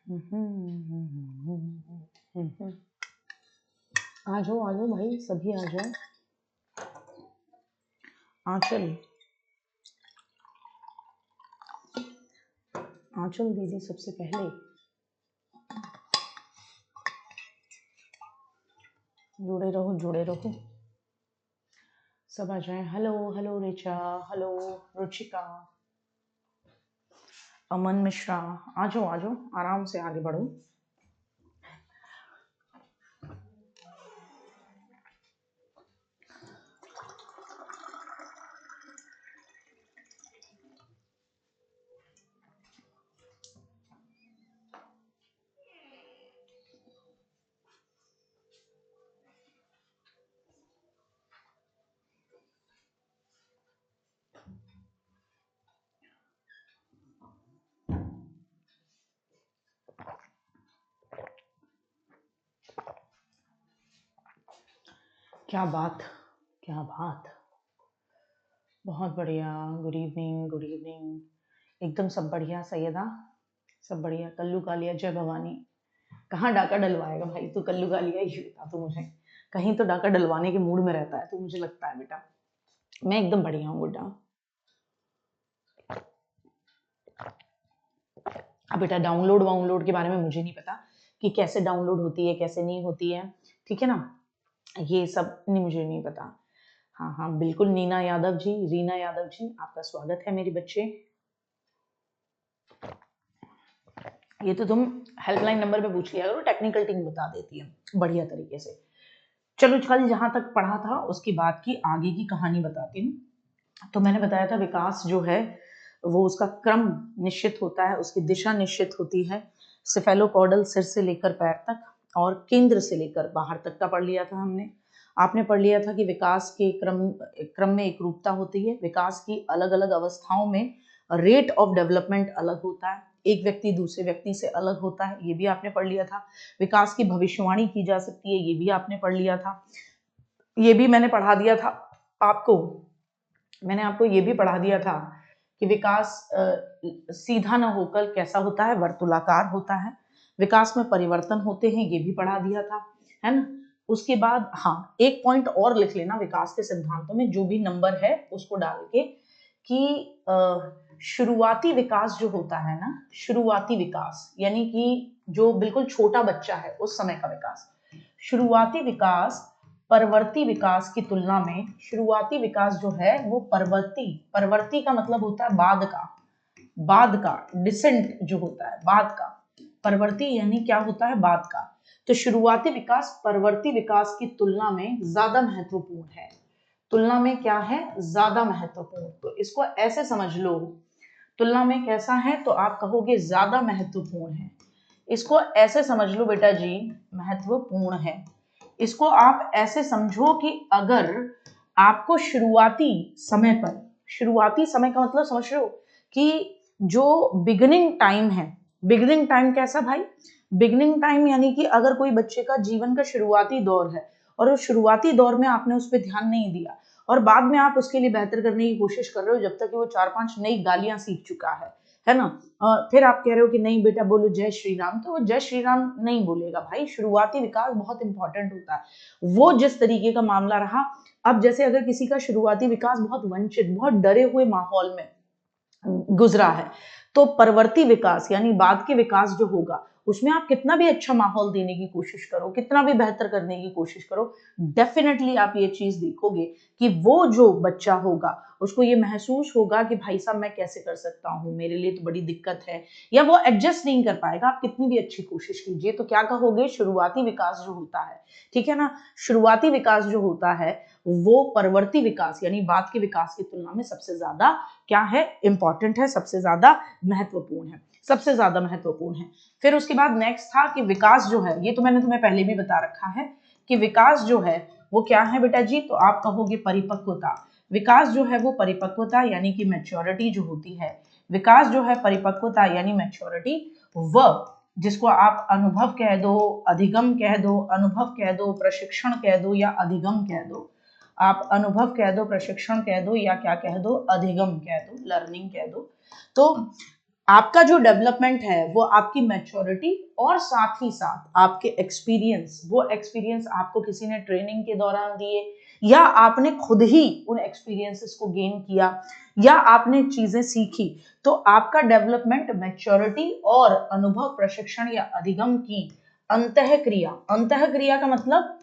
आ जाओ भाई, सभी आ जाओ। आंचल दीदी सबसे पहले। जुड़े रहो, सब आ जाए। Hello hello Richa, hello Ruchika, Aman Mishra, आ जाओ आराम से आगे बढ़ो। क्या बात, बहुत बढ़िया। गुड इवनिंग, एकदम सब बढ़िया सैयदा, सब बढ़िया। कल्लू कालिया, जय भवानी। कहाँ डाका डलवाएगा भाई तू? कल्लू कालिया ही बता तू मुझे। कहीं तो डाका डलवाने के मूड में रहता है तो मुझे लगता है बेटा। मैं एकदम बढ़िया हूँ गुड्डा। अब बेटा डाउनलोड के बारे में मुझे नहीं पता कि कैसे डाउनलोड होती है, कैसे नहीं होती है, ठीक है ना, ये सब नहीं, मुझे नहीं पता। हाँ बिल्कुल। रीना यादव जी, आपका स्वागत है मेरे बच्चे। ये तो तुम हेल्पलाइन नंबर पे पूछ लिया करो, टेक्निकल टीम बता देती है बढ़िया तरीके से। चलो, कल जहां तक पढ़ा था उसकी बात की आगे की कहानी बताती हूँ। तो मैंने बताया था विकास जो है वो उसका क्रम निश्चित होता है, उसकी दिशा निश्चित होती है। सिफेलोकॉर्डल सिर से लेकर पैर तक और केंद्र से लेकर बाहर तक का पढ़ लिया था हमने। आपने पढ़ लिया था कि विकास के क्रम में एक रूपता होती है। विकास की अलग अलग अवस्थाओं में रेट ऑफ डेवलपमेंट अलग होता है, एक व्यक्ति दूसरे व्यक्ति से अलग होता है, ये भी आपने पढ़ लिया था। विकास की भविष्यवाणी की जा सकती है, ये भी आपने पढ़ लिया था। ये भी मैंने पढ़ा दिया था आपको, मैंने आपको ये भी पढ़ा दिया था कि विकास सीधा न होकर कैसा होता है, वर्तुलाकार होता है। विकास में परिवर्तन होते हैं, ये भी पढ़ा दिया था, है ना। उसके बाद हाँ, एक पॉइंट और लिख लेना विकास के सिद्धांतों में, जो भी नंबर है उसको डाल के, कि शुरुआती विकास जो होता है ना, शुरुआती विकास यानी कि जो बिल्कुल छोटा बच्चा है उस समय का विकास, शुरुआती विकास परवर्ती विकास की तुलना में, शुरुआती विकास जो है वो परवर्ती का मतलब होता है बाद का डिसेंट जो होता है, बाद का। परवर्ती यानी क्या होता है? बाद का। तो शुरुआती विकास परवर्ती विकास की तुलना में ज्यादा महत्वपूर्ण है। तुलना में क्या है? ज्यादा महत्वपूर्ण। तो इसको ऐसे समझ लो, तुलना में कैसा है? तो आप कहोगे ज्यादा महत्वपूर्ण है। इसको ऐसे समझ लो बेटा जी, महत्वपूर्ण है। इसको आप ऐसे समझो कि अगर आपको शुरुआती समय पर, शुरुआती समय का मतलब समझ रहे हो कि जो बिगिनिंग टाइम है, बिगिनिंग टाइम कैसा भाई? बिगिनिंग टाइम यानी कि अगर कोई बच्चे का जीवन का शुरुआती दौर है और उस शुरुआती दौर में आपने उस पर ध्यान नहीं दिया और बाद में आप उसके लिए बेहतर करने की कोशिश कर रहे हो, जब तक कि वो 4-5 नई गालियां सीख चुका है ना, फिर आप कह रहे हो कि नहीं बेटा बोलो जय श्री राम, तो वो जय श्री राम नहीं बोलेगा भाई। शुरुआती विकास बहुत इंपॉर्टेंट होता है। वो जिस तरीके का मामला रहा, अब जैसे अगर किसी का शुरुआती विकास बहुत वंचित, बहुत डरे हुए माहौल में गुजरा है, तो परवर्ती विकास यानी बाद के विकास जो होगा उसमें आप कितना भी अच्छा माहौल देने की कोशिश करो, कितना भी बेहतर करने की कोशिश करो, डेफिनेटली आप ये चीज देखोगे कि वो जो बच्चा होगा उसको ये महसूस होगा कि भाई साहब मैं कैसे कर सकता हूँ, मेरे लिए तो बड़ी दिक्कत है, या वो एडजस्ट नहीं कर पाएगा, आप कितनी भी अच्छी कोशिश कीजिए। तो क्या कहोगे? शुरुआती विकास जो होता है, ठीक है ना, शुरुआती विकास जो होता है वो परवर्ती विकास यानी बाद के विकास की तुलना में सबसे ज्यादा क्या है? इंपॉर्टेंट है, सबसे ज्यादा महत्वपूर्ण है, सबसे ज्यादा महत्वपूर्ण है। फिर उसके बाद नेक्स्ट था कि विकास जो है, ये तो मैंने तुम्हें पहले भी बता रखा है कि विकास जो है वो क्या है बेटा जी, तो आप कहोगे परिपक्वता। विकास जो है वो परिपक्वता यानी कि मैच्योरिटी जो होती है, विकास जो है परिपक्वता यानी मैच्योरिटी, व जिसको आप अनुभव कह दो, अधिगम कह दो, अनुभव कह दो, प्रशिक्षण कह दो या अधिगम कह दो, आप अनुभव कह दो, प्रशिक्षण कह दो या क्या कह दो, अधिगम कह दो, लर्निंग कह दो। तो आपका जो डेवलपमेंट है वो आपकी मैच्योरिटी और साथ ही साथ आपके एक्सपीरियंस, वो एक्सपीरियंस आपको किसी ने ट्रेनिंग के दौरान दिए या आपने खुद ही उन एक्सपीरियंसेस को गेन किया या आपने चीजें सीखी, तो आपका डेवलपमेंट मैच्योरिटी और अनुभव, प्रशिक्षण या अधिगम की अंतःक्रिया का मतलब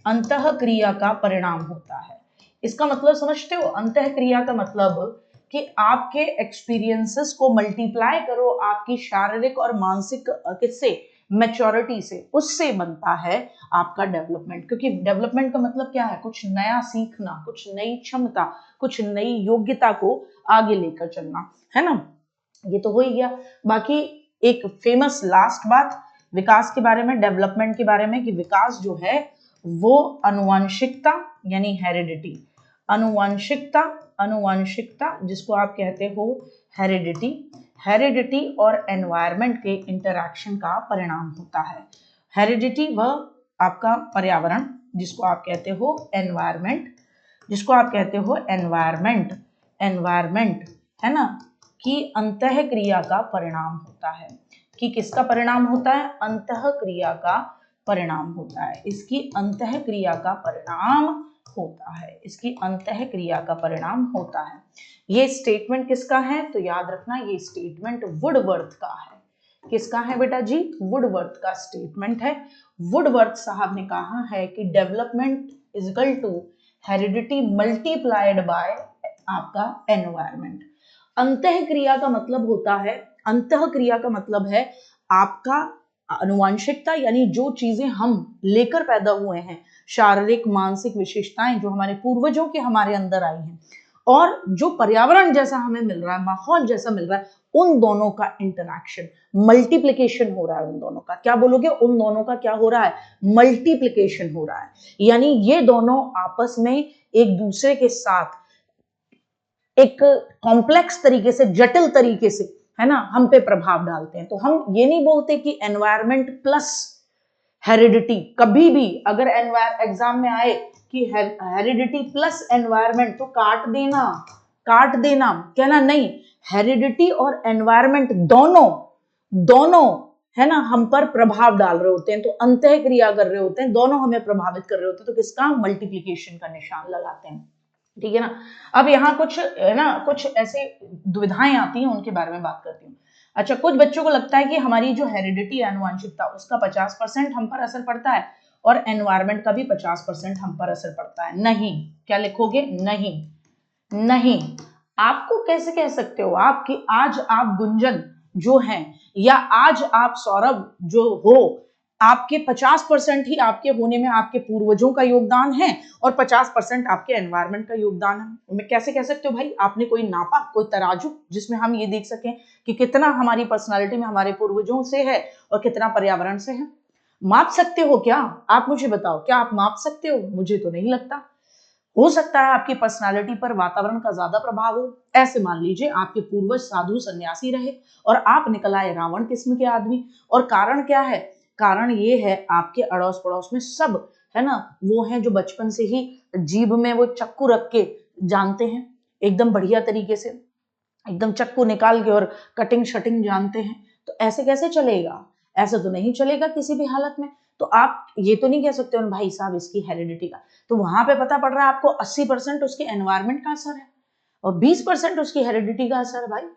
अंतःक्रिया का परिणाम होता है। इसका मतलब समझते हो? अंतःक्रिया का मतलब कि आपके एक्सपीरियंसेस को मल्टीप्लाई करो आपकी शारीरिक और मानसिक किससे, मैच्योरिटी से, उससे बनता है आपका डेवलपमेंट। क्योंकि डेवलपमेंट का मतलब क्या है? कुछ नया सीखना, कुछ नई क्षमता, कुछ नई योग्यता को आगे लेकर चलना, है ना। ये तो हो ही गया। बाकी एक फेमस लास्ट बात विकास के बारे में, डेवलपमेंट के बारे में, कि विकास जो है वो अनुवांशिकता यानी हेरिडिटी, अनुवांशिकता जिसको आप कहते हो हेरिडिटी और एनवायरनमेंट के इंटरैक्शन का परिणाम होता है। हेरिडिटी वह आपका पर्यावरण जिसको आप कहते हो एनवायरनमेंट, एनवायरनमेंट है ना, कि अंतःक्रिया का परिणाम होता है। कि किसका परिणाम होता है? अंतःक्रिया का परिणाम होता है। इसकी अंतःक्रिया का परिणाम होता है, इसकी अंतःक्रिया का परिणाम होता है। ये स्टेटमेंट किसका है? तो याद रखना ये स्टेटमेंट वुडवर्थ का है। किसका है बेटा जी? वुडवर्थ का स्टेटमेंट है। वुडवर्थ साहब ने कहा है कि development is equal to heredity multiplied by आपका एनवायरनमेंट। अंतःक्रिया का मतलब होता है, अंतःक्रिया का मतलब है आपका अनुवांशिकता, यानी जो चीजें हम लेकर पैदा हुए हैं, शारीरिक मानसिक विशेषताएं जो हमारे पूर्वजों के हमारे अंदर आई हैं, और जो पर्यावरण जैसा हमें मिल रहा है, माहौल जैसा मिल रहा है, उन दोनों का इंटरैक्शन, मल्टीप्लिकेशन हो रहा है। उन दोनों का क्या बोलोगे? उन दोनों का क्या हो रहा है? मल्टीप्लिकेशन हो रहा है। यानी ये दोनों आपस में एक दूसरे के साथ एक कॉम्प्लेक्स तरीके से, जटिल तरीके से, है ना, हम पे प्रभाव डालते हैं। तो हम ये नहीं बोलते कि एनवायरमेंट प्लस हेरिडिटी। कभी भी अगर एग्जाम में आए कि हेरिडिटी प्लस एनवायरमेंट, तो काट देना, कहना नहीं, हेरिडिटी और एनवायरमेंट दोनों है ना हम पर प्रभाव डाल रहे होते हैं, तो अंतःक्रिया कर रहे होते हैं, दोनों हमें प्रभावित कर रहे होते हैं। तो किसका? मल्टीप्लिकेशन का निशान लगाते हैं। ठीक है ना। अब यहाँ कुछ है ना, कुछ ऐसे दुविधाएं आती हैं, उनके बारे में बात करती हूँ। अच्छा, कुछ बच्चों को लगता है कि हमारी जो हेरिडिटी अनुवांशिकता, उसका 50% हम पर असर पड़ता है और एनवायरनमेंट का भी 50% हम पर असर पड़ता है। नहीं, क्या लिखोगे? नहीं। आपको कैसे कह सकते हो आप कि आज आप गुंजन जो हैं या आज आप सौरभ जो हो, आपके 50% ही आपके होने में आपके पूर्वजों का योगदान है और 50% आपके एनवायरनमेंट का योगदान है। मैं कैसे कह सकते हो भाई? आपने कोई नापा, कोई तराजू जिसमें हम ये देख सकें कि कितना हमारी पर्सनालिटी में हमारे पूर्वजों से है और कितना पर्यावरण से है? माप सकते हो क्या? आप मुझे बताओ, क्या आप माप सकते हो? मुझे तो नहीं लगता। हो सकता है आपकी पर्सनालिटी पर वातावरण का ज्यादा प्रभाव हो। ऐसे मान लीजिए आपके पूर्वज साधु सन्यासी रहे और आप निकल आए रावण किस्म के आदमी, और कारण क्या है? कारण ये है आपके अड़ोस पड़ोस में सब, है ना, वो हैं जो बचपन से ही जीभ में वो चक्कू रख के जानते हैं, एकदम बढ़िया तरीके से, एकदम चक्कू निकाल के और कटिंग शटिंग जानते हैं। तो ऐसे कैसे चलेगा? ऐसे तो नहीं चलेगा किसी भी हालत में। तो आप ये तो नहीं कह सकते हो भाई साहब इसकी हेरिडिटी का, तो वहां पे पता पड़ रहा है आपको 80% उसके एनवायरनमेंट का असर है और 20% उसकी हेरिडिटी का असर है। भाई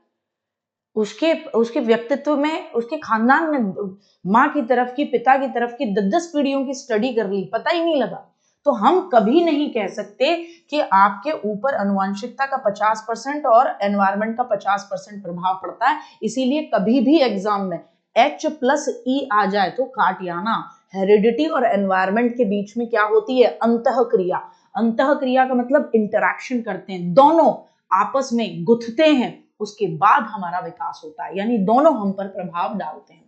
उसके उसके व्यक्तित्व में, उसके खानदान में, माँ की तरफ की, पिता की तरफ की 10-10 पीढ़ियों की स्टडी कर ली, पता ही नहीं लगा। तो हम कभी नहीं कह सकते कि आपके ऊपर अनुवांशिकता का 50% और एनवायरनमेंट का 50% प्रभाव पड़ता है। इसीलिए कभी भी एग्जाम में H+E आ जाए तो काट आना। हेरिडिटी और एनवायरनमेंट के बीच में क्या होती है? अंतःक्रिया। अंतःक्रिया का मतलब इंटरैक्शन करते हैं, दोनों आपस में गुथते हैं, उसके बाद हमारा विकास होता है, यानी दोनों हम पर प्रभाव डालते हैं।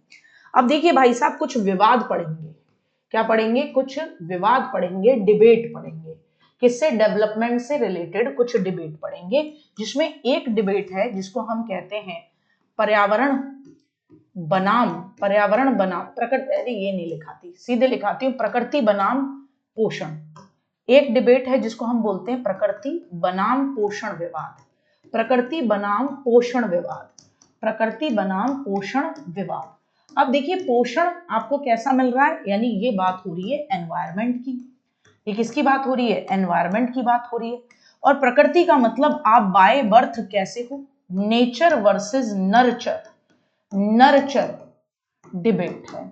अब देखिए भाई साहब, कुछ विवाद पढ़ेंगे। क्या पढ़ेंगे? कुछ विवाद पढ़ेंगे, डिबेट पढ़ेंगे। किससे? डेवलपमेंट से रिलेटेड कुछ डिबेट पढ़ेंगे, जिसमें एक डिबेट है जिसको हम कहते हैं पर्यावरण बनाम प्रकृति। अरे ये नहीं लिखाती, सीधे लिखाती हूँ, प्रकृति बनाम पोषण। एक डिबेट है जिसको हम बोलते हैं प्रकृति बनाम पोषण विवाद। प्रकृति बनाम पोषण विवाद। प्रकृति बनाम पोषण विवाद। अब देखिए पोषण आपको कैसा मिल रहा है, यानी ये बात हो रही है एनवायरमेंट की। ये किसकी बात हो रही है? एनवायरमेंट की बात हो रही है। और प्रकृति का मतलब आप बाय बर्थ कैसे हो? Nature versus nurture, nurture debate है।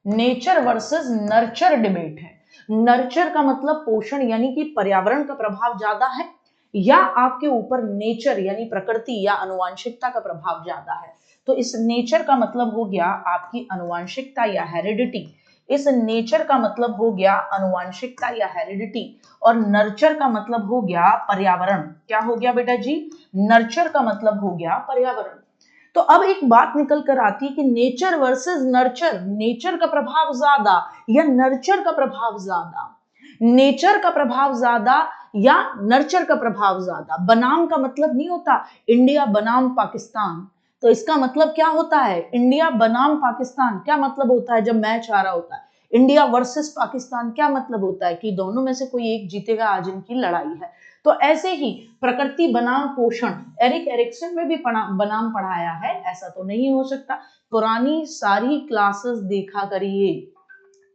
नेचर वर्सेस नर्चर डिबेट है। नर्चर का मतलब पोषण यानी कि पर्यावरण का प्रभाव ज्यादा है, या आपके ऊपर नेचर यानी प्रकृति या आनुवंशिकता का प्रभाव ज्यादा है। तो इस नेचर का मतलब हो गया आपकी आनुवंशिकता या हेरिडिटी, इस नेचर का मतलब हो गया आनुवंशिकता या हेरिडिटी, और नर्चर का मतलब हो गया पर्यावरण। क्या हो गया बेटा जी? नर्चर का मतलब हो गया पर्यावरण। तो अब एक बात निकल कर आती है कि नेचर वर्सेस नर्चर, नेचर का प्रभाव ज्यादा या नर्चर का प्रभाव ज्यादा? नेचर का प्रभाव ज्यादा या नर्चर का प्रभाव ज्यादा? बनाम का मतलब नहीं होता इंडिया बनाम पाकिस्तान, तो इसका मतलब क्या होता है? इंडिया बनाम पाकिस्तान क्या मतलब होता है? जब मैच आ रहा होता है इंडिया वर्सेस पाकिस्तान, क्या मतलब होता है कि दोनों में से कोई एक जीतेगा, आज इनकी लड़ाई है। तो ऐसे ही प्रकृति बनाम पोषण, एरिक एरिक्सन में भी बनाम पढ़ाया है, ऐसा तो नहीं हो सकता। पुरानी सारी क्लासेस देखा करिए,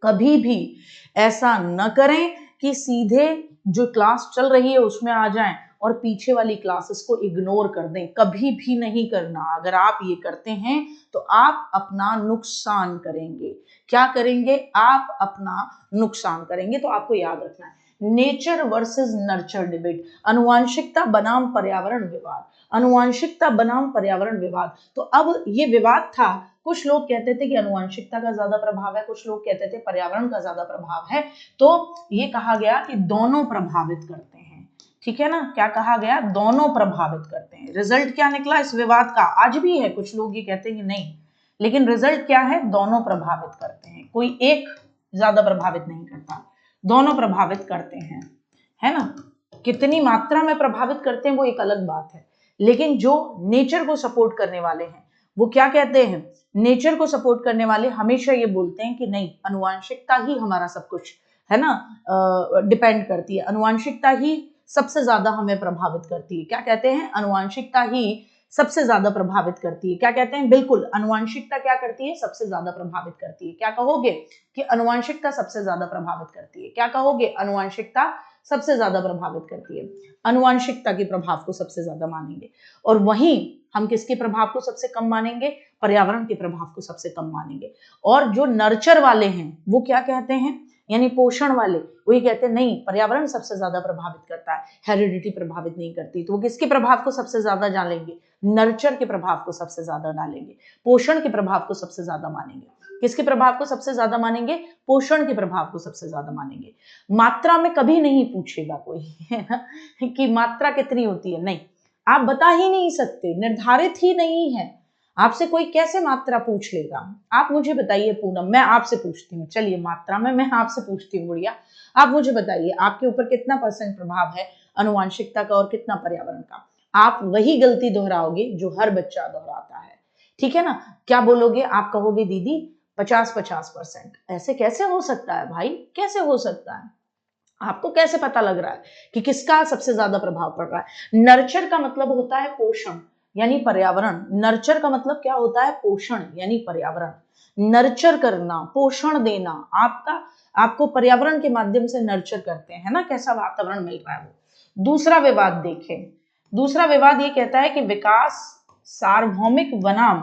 कभी भी ऐसा न करें कि सीधे जो क्लास चल रही है उसमें आ जाएं और पीछे वाली क्लासेस को इग्नोर कर दें, कभी भी नहीं करना। अगर आप ये करते हैं तो आप अपना नुकसान करेंगे। क्या करेंगे? आप अपना नुकसान करेंगे। तो आपको याद रखना है नेचर वर्सेस नर्चर डिबेट, आनुवंशिकता बनाम पर्यावरण विवाद, आनुवंशिकता बनाम पर्यावरण विवाद। तो अब ये विवाद था, कुछ लोग कहते थे कि आनुवंशिकता का ज्यादा प्रभाव है, कुछ लोग कहते थे पर्यावरण का ज्यादा प्रभाव है। तो ये कहा गया कि दोनों प्रभावित करते हैं, ठीक है ना? क्या कहा गया? दोनों प्रभावित करते हैं। रिजल्ट क्या निकला इस विवाद का? आज भी है, कुछ लोग ये कहते हैं कि नहीं, लेकिन रिजल्ट क्या है? दोनों प्रभावित करते हैं, कोई एक ज्यादा प्रभावित नहीं करता, दोनों प्रभावित करते हैं, है ना? कितनी मात्रा में प्रभावित करते हैं वो एक अलग बात है, लेकिन जो नेचर को सपोर्ट करने वाले हैं वो क्या कहते हैं? नेचर को सपोर्ट करने वाले हमेशा ये बोलते हैं कि नहीं, आनुवंशिकता ही हमारा सब कुछ है ना, डिपेंड करती है, आनुवंशिकता ही सबसे ज्यादा हमें प्रभावित करती है। क्या कहते हैं? आनुवंशिकता ही सबसे ज्यादा प्रभावित करती है। क्या कहते हैं? बिल्कुल, आनुवंशिकता क्या करती है? सबसे ज्यादा प्रभावित करती है। क्या कहोगे? कि आनुवंशिकता सबसे ज्यादा प्रभावित करती है। क्या कहोगे? आनुवंशिकता सबसे ज्यादा प्रभावित करती है। आनुवंशिकता के प्रभाव को सबसे ज्यादा मानेंगे, और वहीं हम किसके प्रभाव को सबसे कम मानेंगे? पर्यावरण के प्रभाव को सबसे कम मानेंगे। और जो नर्चर वाले हैं वो क्या कहते हैं, यानी पोषण वाले, वो ये कहते हैं नहीं, पर्यावरण सबसे ज्यादा प्रभावित करता है, हेरिडिटी प्रभावित नहीं करती। तो वो किसके प्रभाव को सबसे ज्यादा डालेंगे? नर्चर के प्रभाव को सबसे ज्यादा डालेंगे, पोषण के प्रभाव को सबसे ज्यादा मानेंगे। किसके प्रभाव को सबसे ज्यादा मानेंगे? पोषण के प्रभाव को सबसे ज्यादा मानेंगे। मात्रा में कभी नहीं पूछेगा कोई, है ना, कि मात्रा कितनी होती है, नहीं, आप बता ही नहीं सकते, निर्धारित ही नहीं है। आपसे कोई कैसे मात्रा पूछ लेगा? आप मुझे बताइए पूनम, मैं आपसे पूछती हूँ, चलिए मात्रा में मैं आपसे पूछती हूँ गुड़िया, आप मुझे बताइए आपके ऊपर कितना % प्रभाव है आनुवंशिकता का और कितना पर्यावरण का? आप वही गलती दोहराओगे जो हर बच्चा दोहराता है, ठीक है ना? क्या बोलोगे? आप कहोगे दीदी 50-50%। ऐसे कैसे हो सकता है भाई, कैसे हो सकता है? आपको कैसे पता लग रहा है कि किसका सबसे ज्यादा प्रभाव पड़ रहा है? नर्चर का मतलब होता है पोषण यानी पर्यावरण। नर्चर का मतलब क्या होता है? पोषण यानी पर्यावरण। नर्चर करना, पोषण देना, आपको पर्यावरण के माध्यम से नर्चर करते हैं ना, कैसा वातावरण मिल रहा है वो। दूसरा विवाद देखें, दूसरा विवाद ये कहता है कि विकास सार्वभौमिक बनाम,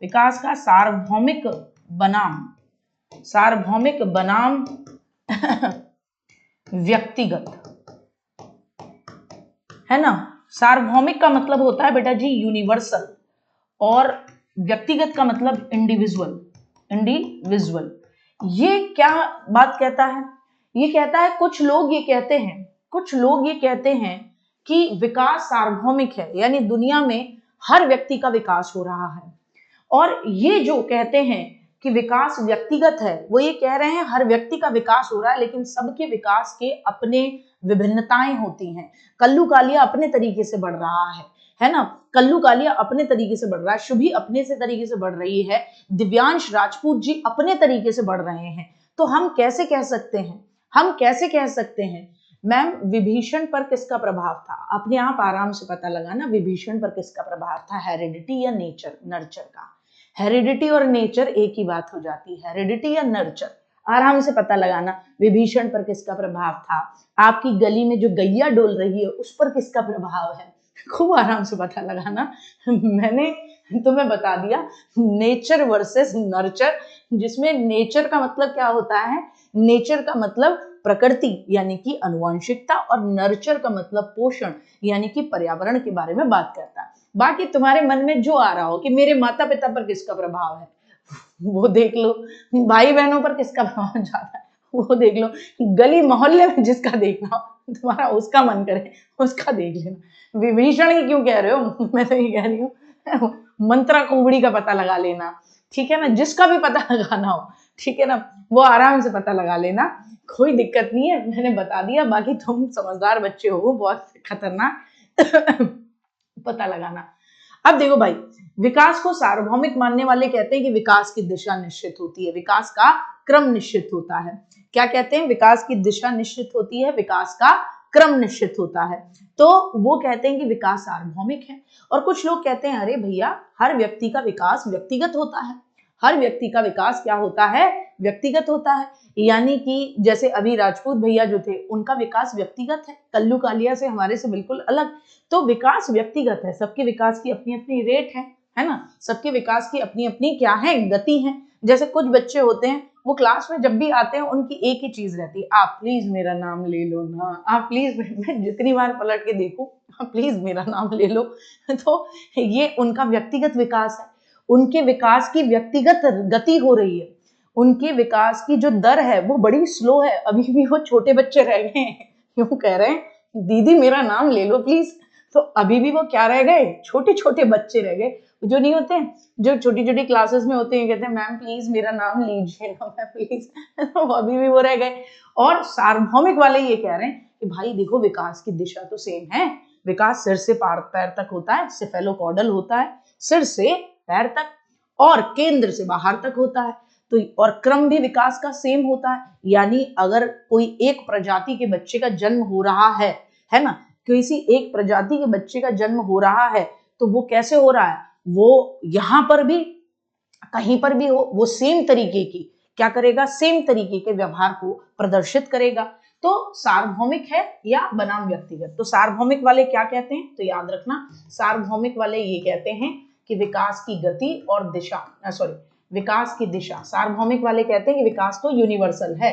विकास का सार्वभौमिक बनाम, सार्वभौमिक बनाम व्यक्तिगत, है ना? सार्वभौमिक का मतलब होता है बेटा जी यूनिवर्सल, और व्यक्तिगत का मतलब इंडिविजुअल, इंडिविजुअल। ये क्या बात कहता है? ये कहता है कुछ लोग ये कहते हैं, कुछ लोग ये कहते हैं कि विकास सार्वभौमिक है, यानी दुनिया में हर व्यक्ति का विकास हो रहा है, और ये जो कहते हैं कि विकास व्यक्तिगत है, वो ये कह रहे हैं हर व्यक्ति का विकास हो रहा है, लेकिन सबके विकास के अपने विभिन्नताएं होती हैं। कल्लू कालिया अपने तरीके से बढ़ रहा है ना, कल्लू कालिया अपने तरीके से बढ़ रहा है, शुभी अपने से तरीके से बढ़ रही है, दिव्यांश राजपूत जी अपने तरीके से बढ़ रहे हैं। तो हम कैसे कह सकते हैं, हम कैसे कह सकते हैं मैम विभीषण पर किसका प्रभाव था? अपने आप आराम से पता लगाना विभीषण पर किसका प्रभाव था, हेरिडिटी या नेचर, नर्चर का। हेरिडिटी और नेचर एक ही बात हो जाती है, हेरिडिटी या नर्चर, आराम से पता लगाना विभीषण पर किसका प्रभाव था। आपकी गली में जो गैया डोल रही है उस पर किसका प्रभाव है, खूब आराम से पता लगाना। मैंने तुम्हें बता दिया नेचर वर्सेस नर्चर, जिसमें नेचर का मतलब क्या होता है, नेचर का मतलब प्रकृति यानी कि अनुवांशिकता, और नर्चर का मतलब पोषण यानी कि पर्यावरण के बारे में बात करता है। बाकी तुम्हारे मन में जो आ रहा हो कि मेरे माता पिता पर किसका प्रभाव है वो देख लो, भाई बहनों पर किसका प्रभाव ज्यादा है वो देख लो, गली मोहल्ले में जिसका देखना हो तुम्हारा उसका मन करे उसका देख लेना। विभीषण ही क्यों कह रहे हो, मैं तो ये कह रही हूँ मंत्रा कुबड़ी का पता लगा लेना, ठीक है ना, जिसका भी पता लगाना हो, ठीक है ना, वो आराम से पता लगा लेना, कोई दिक्कत नहीं है, मैंने बता दिया। बाकी तुम समझदार बच्चे हो, बहुत खतरनाक पता लगाना। अब देखो भाई, विकास को सार्वभौमिक मानने वाले कहते हैं कि विकास की दिशा निश्चित होती है, विकास का क्रम निश्चित होता है। क्या कहते हैं, विकास की दिशा निश्चित होती है, विकास का क्रम निश्चित होता है, तो वो कहते हैं कि विकास सार्वभौमिक है। और कुछ लोग कहते हैं अरे भैया हर व्यक्ति का विकास व्यक्तिगत होता है, हर व्यक्ति का विकास क्या होता है, व्यक्तिगत होता है। यानी कि जैसे अभी राजपूत भैया जो थे उनका विकास व्यक्तिगत है, कल्लू कालिया से हमारे से बिल्कुल अलग, तो विकास व्यक्तिगत है, सबके विकास की अपनी अपनी रेट है ना, सबके विकास की अपनी अपनी क्या है, गति है। जैसे कुछ बच्चे होते हैं वो क्लास में जब भी आते हैं उनकी एक ही चीज रहती है, आप प्लीज मेरा नाम ले लो ना, आप प्लीज, मैं जितनी बार पलट के देखूं आप प्लीज मेरा नाम ले लो। तो ये उनका व्यक्तिगत विकास है, उनके विकास की व्यक्तिगत गति हो रही है, उनके विकास की जो दर है वो बड़ी स्लो है, अभी भी वो छोटे बच्चे रह गए हैं, क्यों कह रहे हैं दीदी मेरा नाम ले लो प्लीज, तो अभी भी वो क्या रह गए, छोटे छोटे बच्चे रह गए, जो नहीं होते हैं, जो छोटी छोटी क्लासेस में होते हैं, कहते हैं मैम प्लीज मेरा नाम लीजिए ना मैम प्लीज, तो अभी भी वो रह गए। और सार्वभौमिक वाले ये कह रहे हैं कि भाई देखो विकास की दिशा तो सेम है, विकास सिर से पैर तक होता है, सेफेलोकॉर्डल होता है, सिर से पैर तक, और केंद्र से बाहर तक होता है, तो और क्रम भी विकास का सेम होता है। यानी अगर कोई एक प्रजाति के बच्चे का जन्म हो रहा है ना, किसी एक प्रजाति के बच्चे का जन्म हो रहा है, तो वो कैसे हो रहा है, वो यहां पर भी कहीं पर भी हो वो सेम तरीके की क्या करेगा, सेम तरीके के व्यवहार को प्रदर्शित करेगा। तो सार्वभौमिक है या बनाम व्यक्तिगत, तो सार्वभौमिक वाले क्या कहते हैं, तो याद रखना सार्वभौमिक वाले ये कहते हैं कि विकास की गति और दिशा, विकास की दिशा, सार्वभौमिक वाले कहते हैं कि विकास तो यूनिवर्सल है,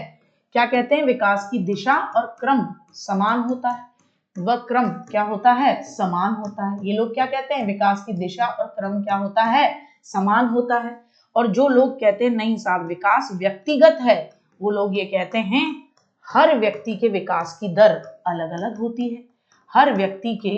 क्या कहते हैं, विकास की दिशा और क्रम समान होता है, वह क्रम क्या होता है, समान होता है। ये लोग क्या कहते हैं, विकास की दिशा और क्रम क्या होता है, समान होता है। और जो लोग कहते हैं नहीं साहब विकास व्यक्तिगत है, वो लोग ये कहते हैं हर व्यक्ति के विकास की दर अलग अलग होती है, हर व्यक्ति के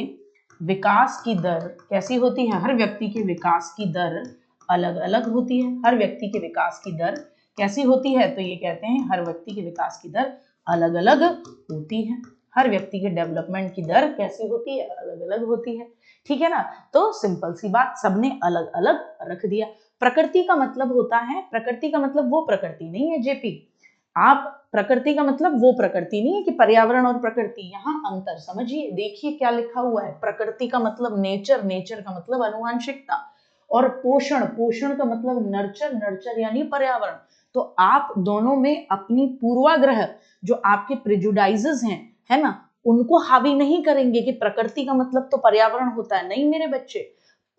विकास की दर कैसी होती है, हर व्यक्ति के विकास की दर अलग अलग होती है, हर व्यक्ति के विकास की दर कैसी होती है, तो ये कहते हैं हर व्यक्ति के विकास की दर अलग अलग होती है, हर व्यक्ति के डेवलपमेंट की दर कैसी होती है, अलग अलग होती है, ठीक है ना। तो सिंपल सी बात, सबने अलग अलग रख दिया। प्रकृति का मतलब होता है, प्रकृति का मतलब वो प्रकृति नहीं है जेपी, आप प्रकृति का मतलब वो प्रकृति नहीं है कि पर्यावरण और प्रकृति, यहाँ अंतर समझिए, देखिए क्या लिखा हुआ है, प्रकृति का मतलब नेचर, नेचर का मतलब अनुवांशिकता, और पोषण, पोषण का मतलब नर्चर, नर्चर यानी पर्यावरण। तो आप दोनों में अपनी पूर्वाग्रह जो आपके प्रेजुडाइजेस हैं, है ना, उनको हावी नहीं करेंगे कि प्रकृति का मतलब तो पर्यावरण होता है, नहीं मेरे बच्चे,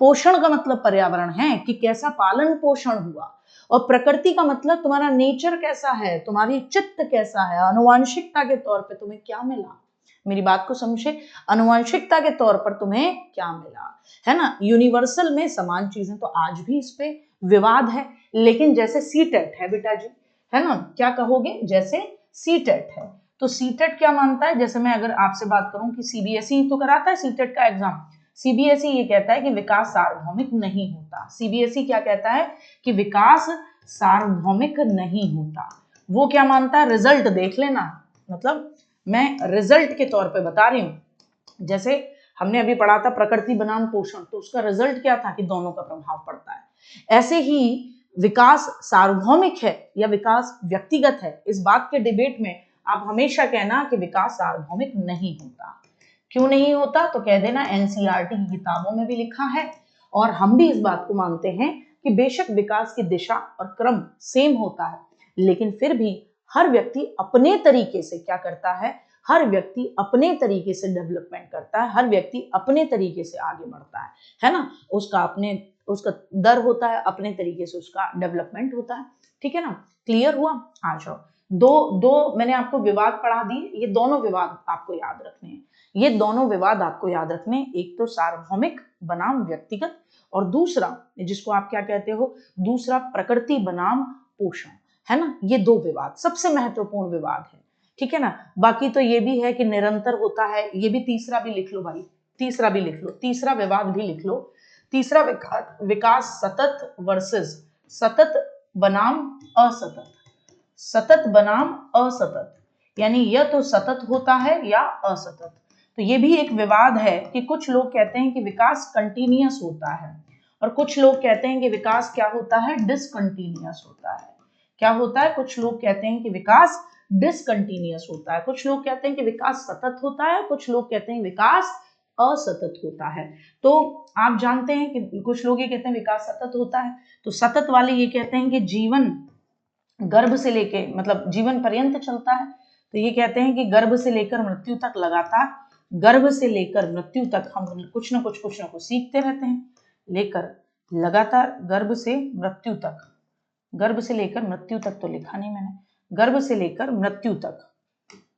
पोषण का मतलब पर्यावरण है कि कैसा पालन पोषण हुआ, और प्रकृति का मतलब तुम्हारा नेचर कैसा है, तुम्हारी चित्त कैसा है, अनुवांशिकता के तौर पे तुम्हें क्या मिला, मेरी बात को समझे, अनुवांशिकता के तौर पर तुम्हें क्या मिला, है ना। यूनिवर्सल में समान चीजें, तो आज भी इस पे विवाद है, लेकिन जैसे सीटेट है बेटा जी, है ना, क्या कहोगे, जैसे सीटेट है, तो सीटेट क्या मानता है, जैसे मैं अगर आपसे बात करूं कि सीबीएसई तो कराता है सीटेट का एग्जाम, सीबीएसई ये कहता है कि विकास सार्वभौमिक नहीं होता, सीबीएसई क्या कहता है कि विकास सार्वभौमिक नहीं होता, वो क्या मानता है, रिजल्ट देख लेना, मतलब मैं रिजल्ट के तौर पे बता रही हूं, जैसे हमने अभी पढ़ा था प्रकृति बनाम पोषण, तो उसका रिजल्ट क्या था कि दोनों का प्रभाव पड़ता है। ऐसे ही विकास सार्वभौमिक है या विकास व्यक्तिगत है, इस बात के डिबेट में आप हमेशा कहना कि विकास सार्वभौमिक नहीं होता। क्यों नहीं होता तो कह देना एनसीईआरटी की किताबों में भी लिखा है और हम भी इस बात को मानते हैं कि बेशक विकास की दिशा और क्रम सेम होता है, लेकिन फिर भी हर व्यक्ति अपने तरीके से क्या करता है, हर व्यक्ति अपने तरीके से डेवलपमेंट करता है, हर व्यक्ति अपने तरीके से आगे बढ़ता है ना। उसका दर होता है, अपने तरीके से उसका डेवलपमेंट होता है। ठीक है ना, क्लियर हुआ। आ जाओ, दो मैंने आपको विवाद पढ़ा दिए, ये दोनों विवाद आपको याद रखने हैं, ये दोनों विवाद आपको याद रखने हैं। एक तो सार्वभौमिक बनाम व्यक्तिगत और दूसरा जिसको आप क्या कहते हो, दूसरा प्रकृति बनाम पोषण, है ना। ये दो विवाद सबसे महत्वपूर्ण विवाद है। ठीक है ना। बाकी तो ये भी है कि निरंतर होता है, ये भी तीसरा भी लिख लो भाई, तीसरा भी लिख लो, तीसरा विवाद भी लिख लो। तीसरा विकास सतत वर्सेस सतत बनाम असतत, सतत बनाम असतत, यानी यह तो सतत होता है या असतत। तो ये भी एक विवाद है कि कुछ लोग कहते हैं कि विकास कंटिन्यूअस होता है और कुछ लोग कहते हैं कि विकास क्या होता है, डिसकंटिन्यूअस होता है। क्या होता है, कुछ लोग कहते हैं कि विकास डिसकंटिन्यूअस होता है, कुछ लोग कहते हैं कि विकास सतत होता है, कुछ लोग कहते हैं विकास असतत होता है। तो आप जानते हैं कि कुछ लोग ये कहते हैं विकास सतत होता है, तो सतत वाले ये कहते हैं कि जीवन गर्भ से लेके मतलब जीवन पर्यंत चलता है। तो ये कहते हैं कि गर्भ से लेकर मृत्यु तक लगातार, गर्भ से लेकर मृत्यु तक हम कुछ ना कुछ सीखते रहते हैं, लेकर लगातार गर्भ से मृत्यु तक, गर्भ से लेकर मृत्यु तक तो लिखा नहीं मैंने, गर्भ से लेकर मृत्यु तक,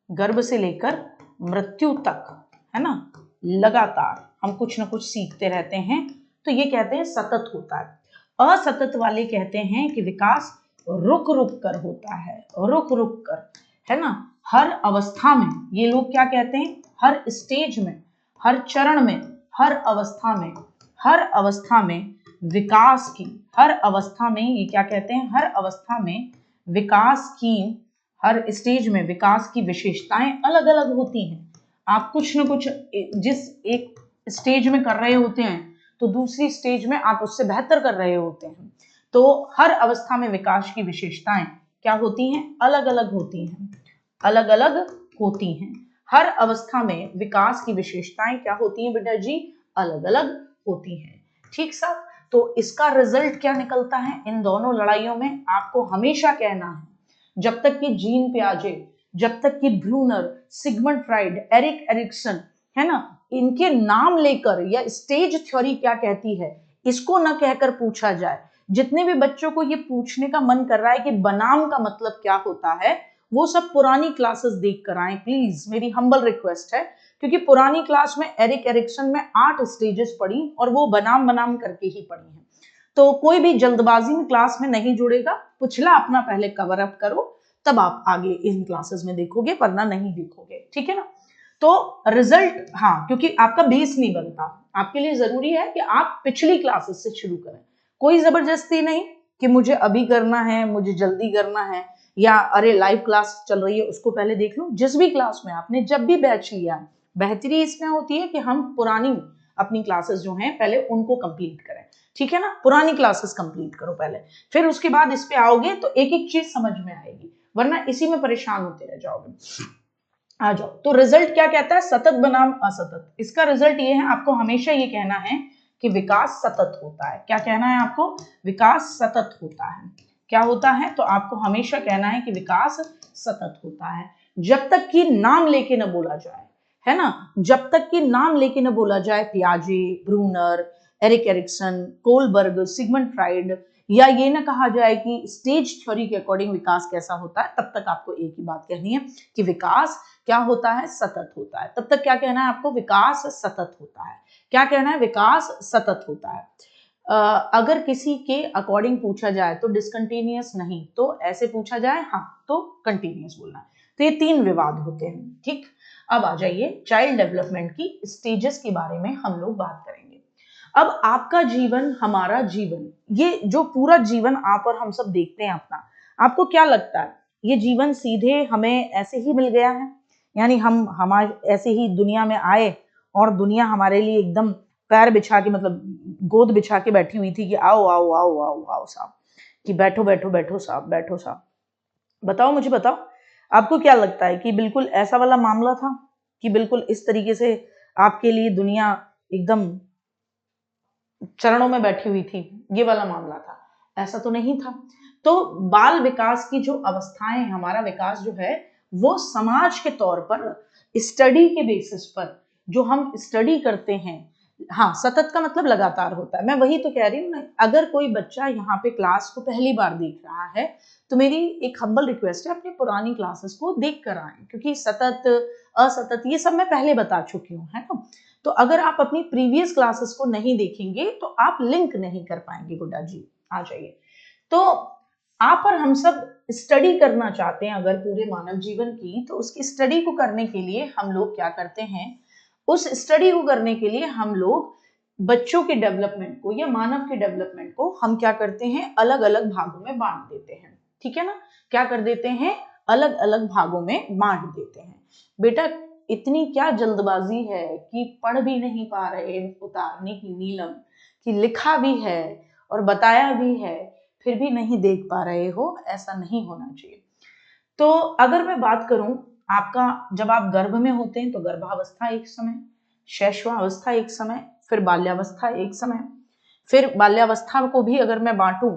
गर्भ से लेकर मृत्यु तक, है ना, लगातार हम कुछ ना कुछ सीखते रहते हैं। तो ये कहते हैं सतत होता है। असतत वाले कहते हैं कि विकास रुक रुक कर होता है, रुक रुक कर, है ना, हर अवस्था में। ये लोग क्या कहते हैं, हर स्टेज में, हर चरण में, हर अवस्था में, हर अवस्था में विकास की, हर अवस्था में ये क्या कहते हैं, हर अवस्था में विकास की, हर स्टेज में विकास की विशेषताएं अलग अलग होती हैं। आप कुछ न कुछ जिस एक स्टेज में कर रहे होते हैं तो दूसरी स्टेज में आप उससे बेहतर कर रहे होते हैं। तो हर अवस्था में विकास की विशेषताएं क्या होती हैं, अलग अलग होती हैं, अलग अलग होती हैं। हर अवस्था में विकास की विशेषताएं क्या होती हैं बेटा जी, अलग अलग होती हैं। ठीक साहब। तो इसका रिजल्ट क्या निकलता है इन दोनों लड़ाइयों में, आपको हमेशा कहना है, जब तक कि जीन पियाजे, जब तक कि Bruner, Sigmund Freud, Erik Erikson, है ना, इनके नाम लेकर या स्टेज थ्योरी क्या कहती है इसको न कहकर पूछा जाए। जितने भी बच्चों को ये पूछने का मन कर रहा है कि बनाम का मतलब क्या होता है, वो सब पुरानी क्लासेस देख कर आए प्लीज, मेरी हम्बल रिक्वेस्ट है। क्योंकि पुरानी क्लास में एरिक एरिक्सन में 8 स्टेजेस पढ़ी और वो बनाम बनाम करके ही पढ़ी है। तो कोई भी जल्दबाजी में क्लास में नहीं जुड़ेगा, पिछला अपना पहले कवर अप करो, तब आप आगे इन क्लासेस में देखोगे, वरना नहीं देखोगे। ठीक है ना। तो रिजल्ट, हाँ, क्योंकि आपका बेस नहीं बनता, आपके लिए जरूरी है कि आप पिछली क्लासेस से शुरू करें। कोई जबरदस्ती नहीं कि मुझे अभी करना है, मुझे जल्दी करना है, या अरे लाइव क्लास चल रही है उसको पहले देख लो। जिस भी क्लास में आपने जब भी बैच लिया, बेहतरी इसमें होती है कि हम पुरानी अपनी क्लासेस जो हैं पहले उनको कंप्लीट करें। ठीक है ना, पुरानी क्लासेस कंप्लीट करो पहले, फिर उसके बाद इस पे आओगे तो एक एक चीज समझ में आएगी, वरना इसी में परेशान होते रह जाओगे। आ जाओ, तो रिजल्ट क्या कहता है, सतत बनाम असतत। इसका रिजल्ट ये है, आपको हमेशा ये कहना है कि विकास सतत होता है। क्या कहना है आपको, विकास सतत होता है। क्या होता है, तो आपको हमेशा कहना है कि विकास सतत होता है, जब तक कि नाम लेके न बोला जाए, है ना, जब तक कि नाम लेके न बोला जाए पियाजे, Bruner, Erik Erikson, Kohlberg, Sigmund Freud, या ये ना कहा जाए कि स्टेज थ्योरी के अकॉर्डिंग विकास कैसा होता है, तब तक आपको एक ही बात कहनी है कि विकास क्या होता है, सतत होता है। तब तक क्या कहना है आपको, विकास सतत होता है। क्या कहना है, विकास सतत होता है। अगर किसी के अकॉर्डिंग पूछा जाए तो डिसकंटिन्यूअस नहीं, तो ऐसे पूछा जाए हाँ तो कंटिन्यूअस बोलना। तो ये 3 विवाद होते हैं। ठीक, अब आ जाइए चाइल्ड डेवलपमेंट की स्टेजेस के बारे में हम लोग बात करेंगे। अब आपका जीवन, हमारा जीवन, ये जो पूरा जीवन आप और हम सब देखते हैं अपना, आपको क्या लगता है ये जीवन सीधे हमें ऐसे ही मिल गया है, यानी हम हमारे ऐसे ही दुनिया में आए और दुनिया हमारे लिए एकदम पैर बिछा के, मतलब गोद बिछा के बैठी हुई थी कि आओ आओ आओ आओ आओ साहब, कि बैठो बैठो बैठो साहब, बैठो साहब। बताओ, मुझे बताओ, आपको क्या लगता है कि बिल्कुल ऐसा वाला मामला था कि बिल्कुल इस तरीके से आपके लिए दुनिया एकदम चरणों में बैठी हुई थी, ये वाला मामला था? ऐसा तो नहीं था। तो बाल विकास की जो अवस्थाएं, हमारा विकास जो है वो समाज के तौर पर स्टडी के बेसिस पर जो हम स्टडी करते हैं, हाँ सतत का मतलब लगातार होता है। मैं वही तो कह रही हूँ ना, अगर कोई बच्चा यहाँ पे क्लास को पहली बार देख रहा है तो मेरी एक हम्बल रिक्वेस्ट है, अपनी पुरानी क्लासेस को देख कर आए, क्योंकि सतत असतत ये सब मैं पहले बता चुकी हूँ, है ना। तो अगर आप अपनी प्रीवियस क्लासेस को नहीं देखेंगे तो आप लिंक नहीं कर पाएंगे। गुड्डा जी आ जाइए। तो आप और हम सब स्टडी करना चाहते हैं अगर पूरे मानव जीवन की, तो उसकी स्टडी को करने के लिए हम लोग क्या करते हैं, उस स्टडी को करने के लिए हम लोग बच्चों के डेवलपमेंट को या मानव के डेवलपमेंट को हम क्या करते हैं, अलग अलग भागों में बांट देते हैं। ठीक है ना, क्या कर देते हैं, अलग अलग भागों में बांट देते हैं। बेटा इतनी क्या जल्दबाजी है कि पढ़ भी नहीं पा रहे उतारने की नीलम, कि लिखा भी है और बताया भी है फिर भी नहीं देख पा रहे हो, ऐसा नहीं होना चाहिए। तो अगर मैं बात करूं, आपका जब आप गर्भ में होते हैं तो गर्भावस्था एक समय, शैशवावस्था एक समय, फिर बाल्यावस्था एक समय, फिर बाल्यावस्था को भी अगर मैं बांटूं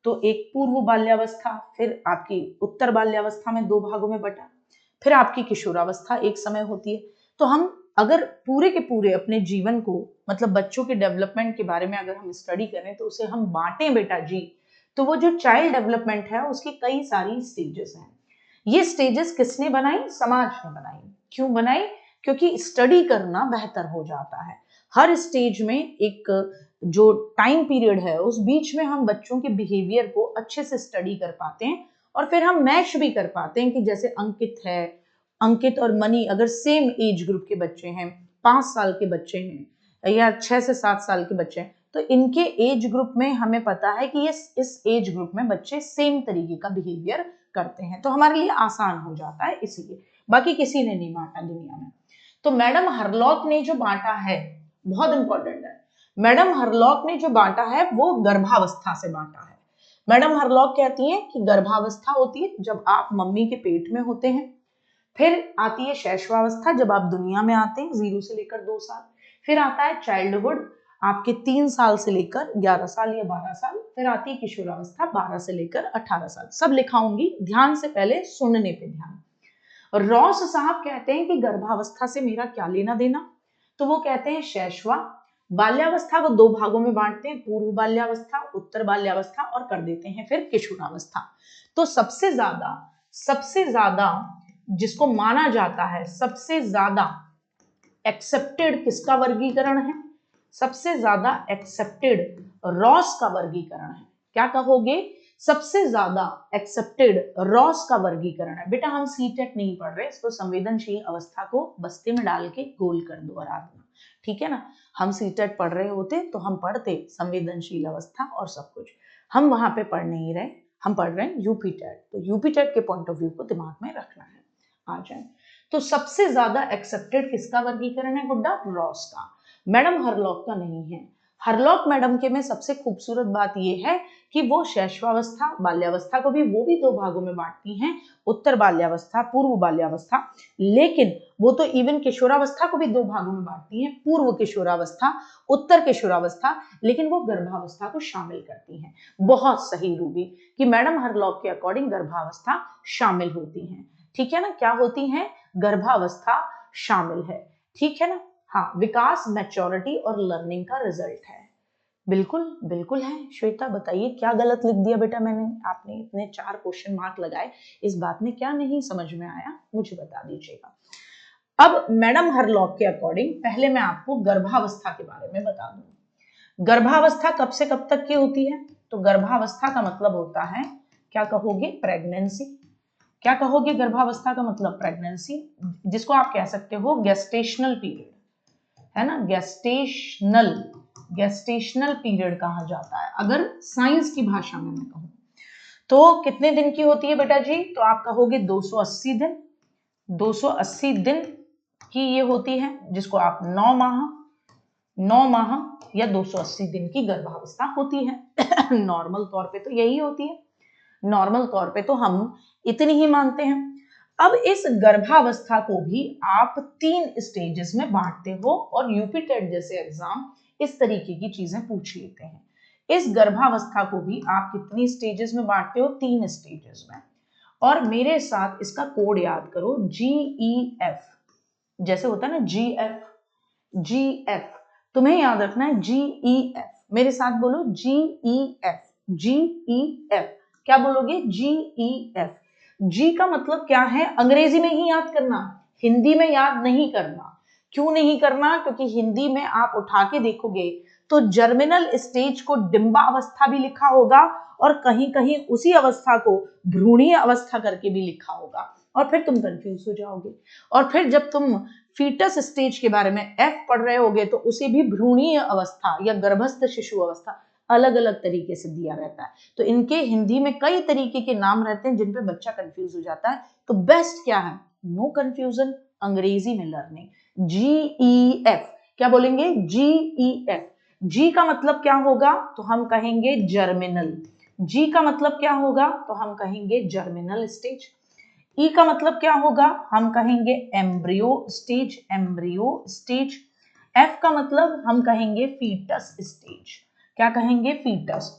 तो एक पूर्व बाल्यावस्था, फिर आपकी उत्तर बाल्यावस्था में दो भागों में बटा, फिर आपकी किशोरावस्था एक समय होती है। तो हम अगर पूरे के पूरे अपने जीवन को, मतलब बच्चों के डेवलपमेंट के बारे में अगर हम स्टडी करें तो उसे हम बांटें बेटा जी, तो वो जो चाइल्ड डेवलपमेंट है उसकी कई सारी स्टेजेस हैं। ये स्टेजेस किसने बनाई, समाज ने बनाई। क्यों बनाई, क्योंकि स्टडी करना बेहतर हो जाता है। हर स्टेज में एक जो टाइम पीरियड है उस बीच में हम बच्चों के बिहेवियर को अच्छे से स्टडी कर पाते हैं, और फिर हम मैच भी कर पाते हैं कि जैसे अंकित है, अंकित और मनी अगर सेम एज ग्रुप के बच्चे हैं, 5 साल के बच्चे हैं या 6 से 7 साल के बच्चे हैं, तो इनके एज ग्रुप में हमें पता है कि इस एज ग्रुप में बच्चे सेम तरीके का बिहेवियर करते हैं, तो हमारे लिए आसान हो जाता है, इसीलिए। बाकी किसी ने नहीं बांटा दुनिया में। तो मैडम हरलॉक ने जो बांटा है बहुत इंपॉर्टेंट है। मैडम हरलॉक ने जो बांटा है वो गर्भावस्था से बांटा है। मैडम हरलॉक कहती हैं कि गर्भावस्था होती है जब आप मम्मी के पेट में होते हैं, फिर आती है शैशवावस्था जब आप दुनिया में आते हैं 0 से लेकर 2 साल, फिर आता है चाइल्डहुड आपके 3 साल से लेकर 11 साल या 12 साल, फिर आती है किशोरावस्था 12 से लेकर 18 साल। सब लिखाऊंगी, ध्यान से पहले सुनने पे ध्यान। रॉस साहब कहते हैं कि गर्भावस्था से मेरा क्या लेना देना, तो वो कहते हैं शैशवा, बाल्यावस्था को दो भागों में बांटते हैं, पूर्व बाल्यावस्था, उत्तर बाल्यावस्था, और कर देते हैं फिर किशोरावस्था। तो सबसे ज्यादा जिसको माना जाता है, सबसे ज्यादा एक्सेप्टेड किसका वर्गीकरण है, सबसे ज्यादा एक्सेप्टेड रॉस का वर्गीकरण है। क्या कहोगे, सबसे ज्यादा एक्सेप्टेड रॉस का वर्गीकरण है। बेटा हम सीटेट नहीं पढ़ रहे, इसको संवेदनशील अवस्था को बस्ते में डाल के गोल कर दो आराधना, ठीक है ना। हम सीटेट पढ़ रहे होते तो हम पढ़ते संवेदनशील अवस्था और सब कुछ, हम वहां पे पढ़ नहीं रहे, हम पढ़ रहे हैं यूपी टेट। तो यूपी टेट के पॉइंट ऑफ व्यू को दिमाग में रखना है। आ जाए तो सबसे ज्यादा एक्सेप्टेड किसका वर्गीकरण है गुड्डा, रॉस का। मैडम हरलॉक का नहीं है। हरलॉक मैडम के में सबसे खूबसूरत बात यह है कि वो शैशवावस्था बाल्यावस्था को भी वो भी दो भागों में बांटती हैं, उत्तर बाल्यावस्था पूर्व बाल्यावस्था, लेकिन वो तो इवन किशोरावस्था को भी दो भागों में बांटती हैं, पूर्व किशोरावस्था उत्तर किशोरावस्था, लेकिन वो गर्भावस्था को शामिल करती हैं। बहुत सही रूबी कि मैडम हरलॉक के अकॉर्डिंग गर्भावस्था शामिल होती हैं, ठीक है ना। क्या होती हैं, गर्भावस्था शामिल है, ठीक है ना। हाँ, विकास मैच्योरिटी और लर्निंग का रिजल्ट है। बिल्कुल बिल्कुल है। श्वेता बताइए क्या गलत लिख दिया बेटा मैंने, आपने इतने 4 क्वेश्चन मार्क लगाए, इस बात में क्या नहीं समझ में आया मुझे बता दीजिएगा। अब मैडम हरलॉक के अकॉर्डिंग पहले मैं आपको गर्भावस्था के बारे में बता दूं। गर्भावस्था कब से कब तक की होती है, तो गर्भावस्था का मतलब होता है, क्या कहोगे, प्रेगनेंसी। क्या कहोगे, गर्भावस्था का मतलब प्रेगनेंसी, जिसको आप कह सकते हो गेस्टेशनल पीरियड, है ना। गेस्टेशनल पीरियड कहा जाता है अगर साइंस की भाषा में मैं कहूं तो। कितने दिन की होती है बेटा जी, तो आप कहोगे 280 दिन। 280 दिन की ये होती है, जिसको आप 9 माह या 280 दिन की गर्भावस्था होती है। नॉर्मल तौर पे तो यही होती है, नॉर्मल तौर पे तो हम इतनी ही मानते हैं। अब इस गर्भावस्था को भी आप 3 स्टेजेस में बांटते हो और यूपी टेट जैसे एग्जाम इस तरीके की चीजें पूछ लेते हैं। इस गर्भावस्था को भी आप कितनी स्टेजेस में बांटते हो? 3 स्टेजेस में। और मेरे साथ इसका कोड याद करो, GEF, जैसे होता है ना GF, तुम्हें याद रखना है GEF। मेरे साथ बोलो GEF। GEF क्या बोलोगे? GEF। जी का मतलब क्या है? अंग्रेजी में ही याद करना, हिंदी में याद नहीं करना। क्यों नहीं करना? क्योंकि हिंदी में आप उठा के देखोगे तो जर्मिनल स्टेज को डिंबा अवस्था भी लिखा होगा और कहीं कहीं उसी अवस्था को भ्रूणीय अवस्था करके भी लिखा होगा और फिर तुम कंफ्यूज हो जाओगे। और फिर जब तुम फीटस स्टेज के बारे में F पढ़ रहे होगे तो उसे भी भ्रूणीय अवस्था या गर्भस्थ शिशु अवस्था अलग अलग तरीके से दिया रहता है। तो इनके हिंदी में कई तरीके के नाम रहते हैं जिन पे बच्चा कंफ्यूज हो जाता है। तो बेस्ट क्या है? नो कंफ्यूजन, अंग्रेजी में लर्निंग। GEF क्या बोलेंगे? GEF। जी का मतलब क्या होगा? तो हम कहेंगे जर्मिनल। जी का मतलब क्या होगा? तो हम कहेंगे जर्मिनल स्टेज। ई का मतलब क्या होगा? हम कहेंगे embryo stage, embryo stage. F का मतलब हम कहेंगे फीटस स्टेज। क्या कहेंगे? फीटस।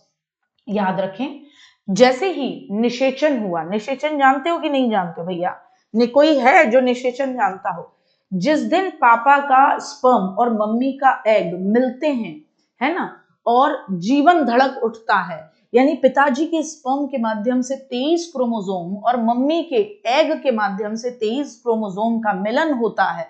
याद रखें, जैसे ही निषेचन हुआ, निषेचन जानते हो कि नहीं जानते हो भैया? कोई है जो निषेचन जानता हो? जिस दिन पापा का स्पर्म और मम्मी का एग मिलते हैं, है ना, और जीवन धड़क उठता है, यानी पिताजी के स्पर्म के माध्यम से 23 क्रोमोसोम और मम्मी के एग के माध्यम से 23 क्रोमोसोम का मिलन होता है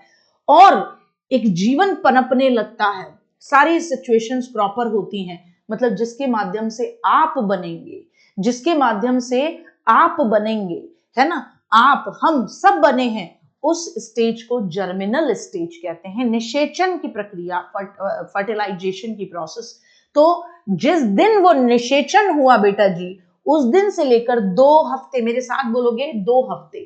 और एक जीवन पनपने लगता है, सारी सिचुएशंस प्रॉपर होती हैं, मतलब जिसके माध्यम से आप बनेंगे, जिसके माध्यम से आप बनेंगे, है ना, आप, हम सब बने हैं, उस स्टेज को जर्मिनल स्टेज कहते हैं। निषेचन की प्रक्रिया, फर्टिलाइजेशन की प्रोसेस। तो जिस दिन वो निषेचन हुआ बेटा जी, उस दिन से लेकर 2 हफ्ते, मेरे साथ बोलोगे 2 हफ्ते,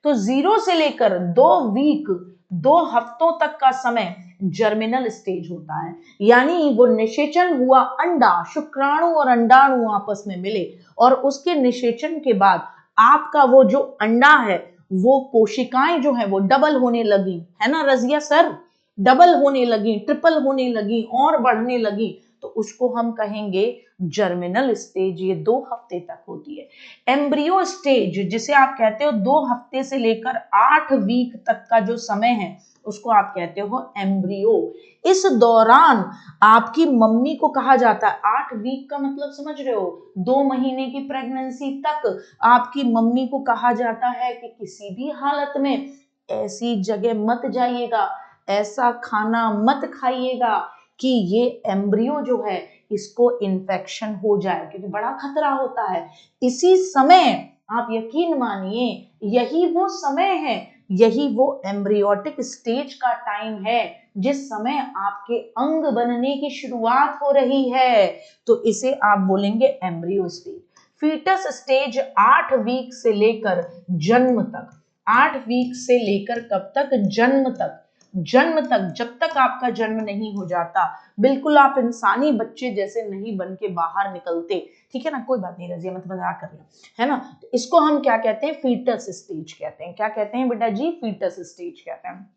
तो 0 से लेकर 2 वीक, 2 हफ्तों तक का समय जर्मिनल स्टेज होता है। यानी वो निषेचन हुआ, अंडा, शुक्राणु और अंडाणु आपस में मिले और उसके निषेचन के बाद आपका वो जो अंडा है, वो कोशिकाएं जो है वो डबल होने लगी, है ना रजिया सर? डबल होने लगी, ट्रिपल होने लगी और बढ़ने लगी, तो उसको हम कहेंगे जर्मिनल स्टेज। ये 2 हफ्ते तक होती है। एम्ब्रियो स्टेज जिसे आप कहते हो 2 हफ्ते से लेकर 8 वीक तक का जो समय है, उसको आप कहते हो एम्ब्रियो। इस दौरान आपकी मम्मी को कहा जाता है, 8 वीक का मतलब समझ रहे हो, 2 महीने की प्रेगनेंसी तक आपकी मम्मी को कहा जाता है कि किसी भी हालत में ऐसी जगह मत जाइएगा, ऐसा खाना मत खाइएगा कि ये एम्ब्रियो जो है इसको इन्फेक्शन हो जाए, क्योंकि बड़ा खतरा होता है। इसी समय आप यकीन मानिए, यही वो समय है, यही वो एम्ब्रियोटिक स्टेज का टाइम है जिस समय आपके अंग बनने की शुरुआत हो रही है, तो इसे आप बोलेंगे embryo stage. Foetus stage 8 week से लेकर जन्म तक, 8 वीक से लेकर कब तक? जन्म तक। जन्म तक, जब तक आपका जन्म नहीं हो जाता, बिल्कुल आप इंसानी बच्चे जैसे नहीं बन के बाहर निकलते, ठीक है ना, कोई बात नहीं रजिया, मत मजाक कर रहा, है ना, तो इसको हम क्या कहते हैं? फीटस स्टेज कहते हैं। क्या कहते हैं बेटा जी? फीटस स्टेज कहते हैं।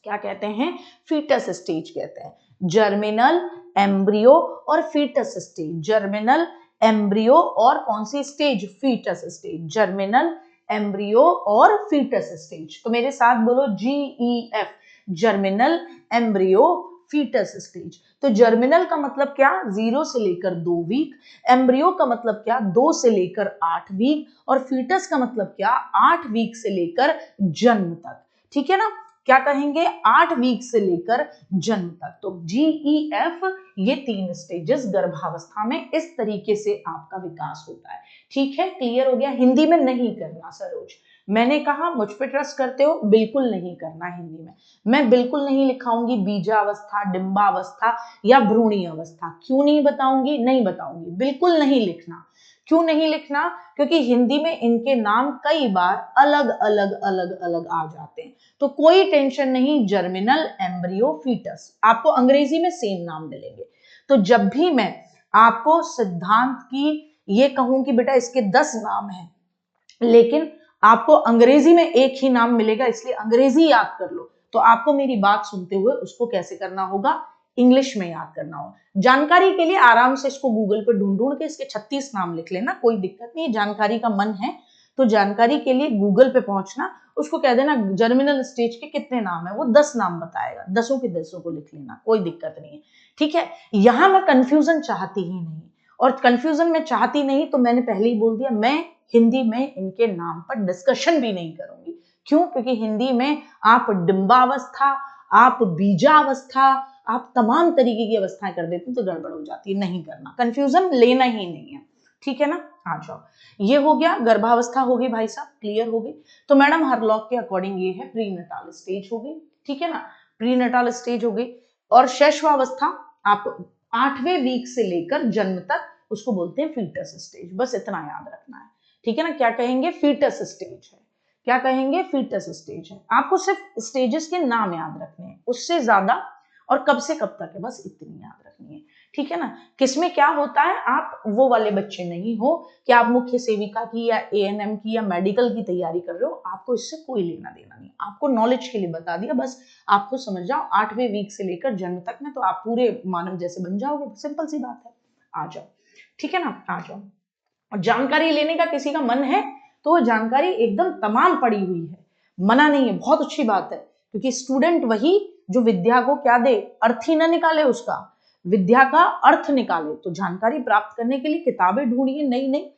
क्या कहते हैं? फीटस स्टेज कहते हैं। जर्मिनल, एम्ब्रियो और फीटस स्टेज। जर्मिनल, एम्ब्रियो और कौन सी stage? Foetus stage. Germinal, embryo और फीटस स्टेज। तो मेरे साथ बोलो GEF, germinal, embryo, fetus stage. तो जर्मिनल का मतलब क्या? 0 से लेकर 2 वीक। एम्ब्रियो का मतलब क्या? 2 से लेकर 8 वीक। और फीटस का मतलब क्या? 8 वीक से लेकर जन्म तक। ठीक है ना? क्या कहेंगे? 8 वीक से लेकर जन्म तक। तो GEF, ये 3 स्टेजेस गर्भावस्था में इस तरीके से आपका विकास होता है। ठीक है, क्लियर हो गया? हिंदी में नहीं करना सरोज, मैंने कहा मुझ पे ट्रस्ट करते हो, बिल्कुल नहीं करना हिंदी में। मैं बिल्कुल नहीं लिखाऊंगी बीजावस्था, डिंबावस्था या भ्रूणी अवस्था। क्यों नहीं बताऊंगी? नहीं बताऊंगी, बिल्कुल नहीं लिखना। क्यों नहीं लिखना? क्योंकि हिंदी में इनके नाम कई बार अलग अलग अलग अलग आ जाते हैं, तो कोई टेंशन नहीं। जर्मिनल, एम्ब्रियो, फीटस, आपको अंग्रेजी में सेम नाम मिलेंगे। तो जब भी मैं आपको सिद्धांत की ये कहूं कि बेटा इसके 10 नाम हैं, लेकिन आपको अंग्रेजी में एक ही नाम मिलेगा, इसलिए अंग्रेजी याद कर लो। तो आपको मेरी बात सुनते हुए उसको कैसे करना होगा, इंग्लिश में याद करना होगा। जानकारी के लिए आराम से इसको गूगल पे ढूंढ ढूंढ के इसके 36 नाम लिख लेना, कोई दिक्कत नहीं। जानकारी का मन है तो जानकारी के लिए गूगल पे पहुंचना, उसको कह देना जर्मिनल स्टेज के कितने नाम है, वो 10 नाम बताएगा, 10 के 10 को लिख लेना, कोई दिक्कत नहीं है। ठीक है, यहां मैं कंफ्यूजन चाहती ही नहीं, और कंफ्यूजन में चाहती नहीं तो मैंने पहले ही बोल दिया, मैं हिंदी में इनके नाम पर डिस्कशन भी नहीं करूंगी। क्यों? क्योंकि हिंदी में आप डिंबावस्था, आप बीजावस्था, आप तमाम तरीके की अवस्थाएं कर देते तो गड़बड़ हो जाती है, नहीं करना, कंफ्यूजन लेना ही नहीं है। ठीक है ना, आ जाओ। ये हो गया, गर्भावस्था हो गई भाई साहब, क्लियर हो गई। तो मैडम हरलॉक के अकॉर्डिंग ये है प्रीनेटाल स्टेज हो गई, ठीक है ना, प्रीनेटाल स्टेज हो गई। और शैशवावस्था आप 8वें वीक से लेकर जन्म तक, उसको बोलते हैं फीटस स्टेज, बस इतना याद रखना है। ठीक है ना, क्या कहेंगे, फीटस स्टेज है, क्या कहेंगे, फीटस स्टेज है। आपको सिर्फ स्टेजेस के नाम याद रखने हैं, उससे ज्यादा, और कब से कब तक है, बस इतनी याद रखनी है। ठीक है ना, किसमें क्या होता है, आप वो वाले बच्चे नहीं हो कि आप मुख्य सेविका की या एएनएम की या मेडिकल की तैयारी कर रहे हो, आपको इससे कोई लेना देना नहीं, आपको नॉलेज के लिए बता दिया, बस आपको समझ जाओ 8वें वीक से लेकर जन्म तक में तो आप पूरे मानव जैसे बन जाओगे, सिंपल सी बात है। आ जाओ, ठीक है ना, आ जाओ। और जानकारी लेने का किसी का मन है तो वो जानकारी एकदम तमाम पड़ी हुई है, मना नहीं है, बहुत अच्छी बात है, क्योंकि स्टूडेंट वही जो विद्या को क्या दे, अर्थ ही ना निकाले, उसका विद्या का अर्थ निकाले। तो जानकारी प्राप्त करने के लिए किताबें ढूंढिए, नई नई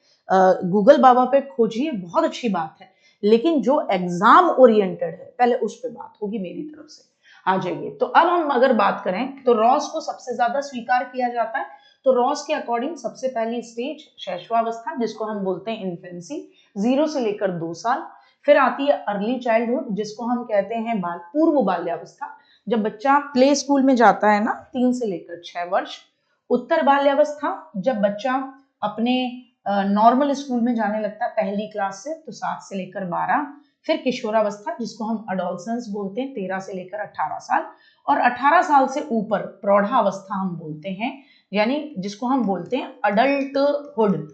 गूगल बाबा पे खोजिए, बहुत अच्छी बात है, लेकिन जो एग्जाम ओरिएंटेड है पहले उस पर बात होगी मेरी तरफ से। आ जाइए, तो अब हम अगर बात करें तो रॉस को सबसे ज्यादा स्वीकार किया जाता है। तो रॉस के अकॉर्डिंग सबसे पहली स्टेज शैशवावस्था, जिसको हम बोलते हैं इन्फेंसी, 0 से लेकर 2 साल। फिर आती है अर्ली चाइल्डहुड, जिसको हम कहते हैं पूर्व बाल्यावस्था, जब बच्चा प्ले स्कूल में जाता है ना, 3 से लेकर 6 वर्ष। उत्तर बाल्यावस्था, जब बच्चा अपने नॉर्मल स्कूल में जाने लगता है पहली क्लास से, तो 7 से लेकर 12। फिर किशोरावस्था, जिसको हम अडोलसेंस बोलते हैं, 13 से लेकर 18 साल। और 18 साल से ऊपर प्रौढ़ावस्था हम बोलते हैं, यानी जिसको हम बोलते हैं अडल्टहुड।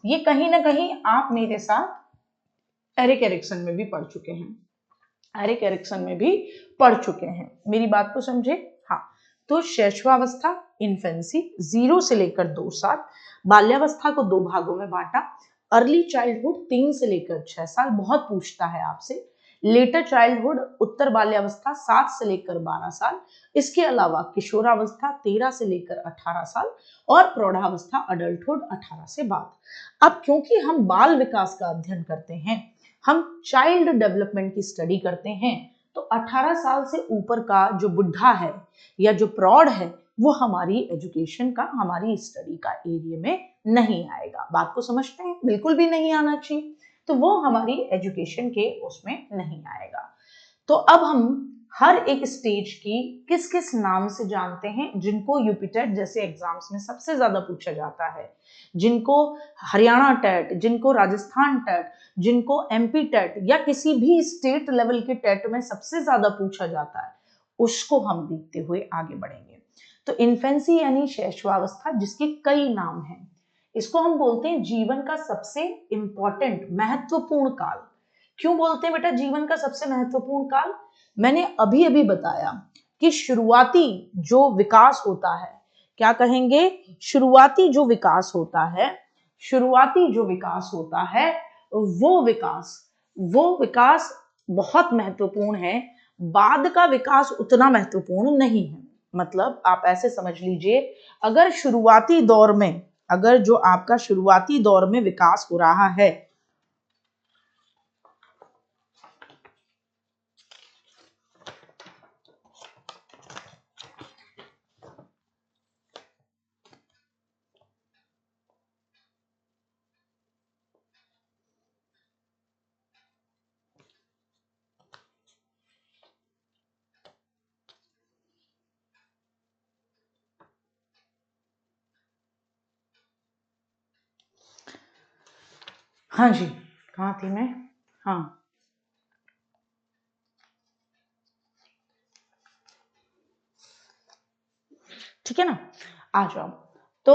ये कहीं ना कहीं आप मेरे साथ एरिक एरिक्सन में भी पढ़ चुके हैं, एरिक एरिक्सन में भी पढ़ चुके हैं, मेरी बात को समझे। हाँ, तो शैशवावस्था इन्फेंसी 0 से लेकर 2 साल, बाल्यावस्था को 2 भागों में बांटा, अर्ली चाइल्डहुड 3 से लेकर 6 साल, बहुत पूछता है आपसे, लेटर चाइल्डहुड उत्तर बाल्यावस्था 7 से लेकर 12 साल, इसके अलावा किशोरावस्था 13 से लेकर 18 साल, और प्रौढ़ावस्था अडल्टहुड 18 से बाद। अब क्योंकि हम बाल विकास का अध्ययन करते हैं, हम चाइल्ड डेवलपमेंट की स्टडी करते हैं, तो 18 साल से ऊपर का जो बुढ़ा है या जो प्रौढ़ है, वो हमारी एजुकेशन का, हमारी स्टडी का एरिया में नहीं आएगा। बात को समझते हैं, बिल्कुल भी नहीं आना चाहिए, तो वो हमारी एजुकेशन के उसमें नहीं आएगा। तो अब हम हर एक स्टेज की किस किस नाम से जानते हैं, जिनको यूपीटेट जैसे एग्जाम्स में सबसे ज्यादा पूछा जाता है, जिनको हरियाणा टेट, जिनको राजस्थान टेट, जिनको एमपी टेट या किसी भी स्टेट लेवल के टेट में सबसे ज्यादा पूछा जाता है, उसको हम देखते हुए आगे बढ़ेंगे। तो इन्फेंसी यानी शैशवावस्था, जिसके कई नाम हैं, इसको हम बोलते हैं जीवन का सबसे इंपॉर्टेंट महत्वपूर्ण काल। क्यों बोलते हैं बेटा जीवन का सबसे महत्वपूर्ण काल? मैंने अभी अभी बताया कि शुरुआती जो विकास होता है, क्या कहेंगे, शुरुआती जो विकास होता है, शुरुआती जो विकास होता है, वो विकास बहुत महत्वपूर्ण है, बाद का विकास उतना महत्वपूर्ण नहीं है। मतलब आप ऐसे समझ लीजिए, अगर शुरुआती दौर में, अगर जो आपका शुरुआती दौर में विकास हो रहा है, हाँ जी, कहाँ थी मैं, हाँ, ठीक है ना, आ जाओ। तो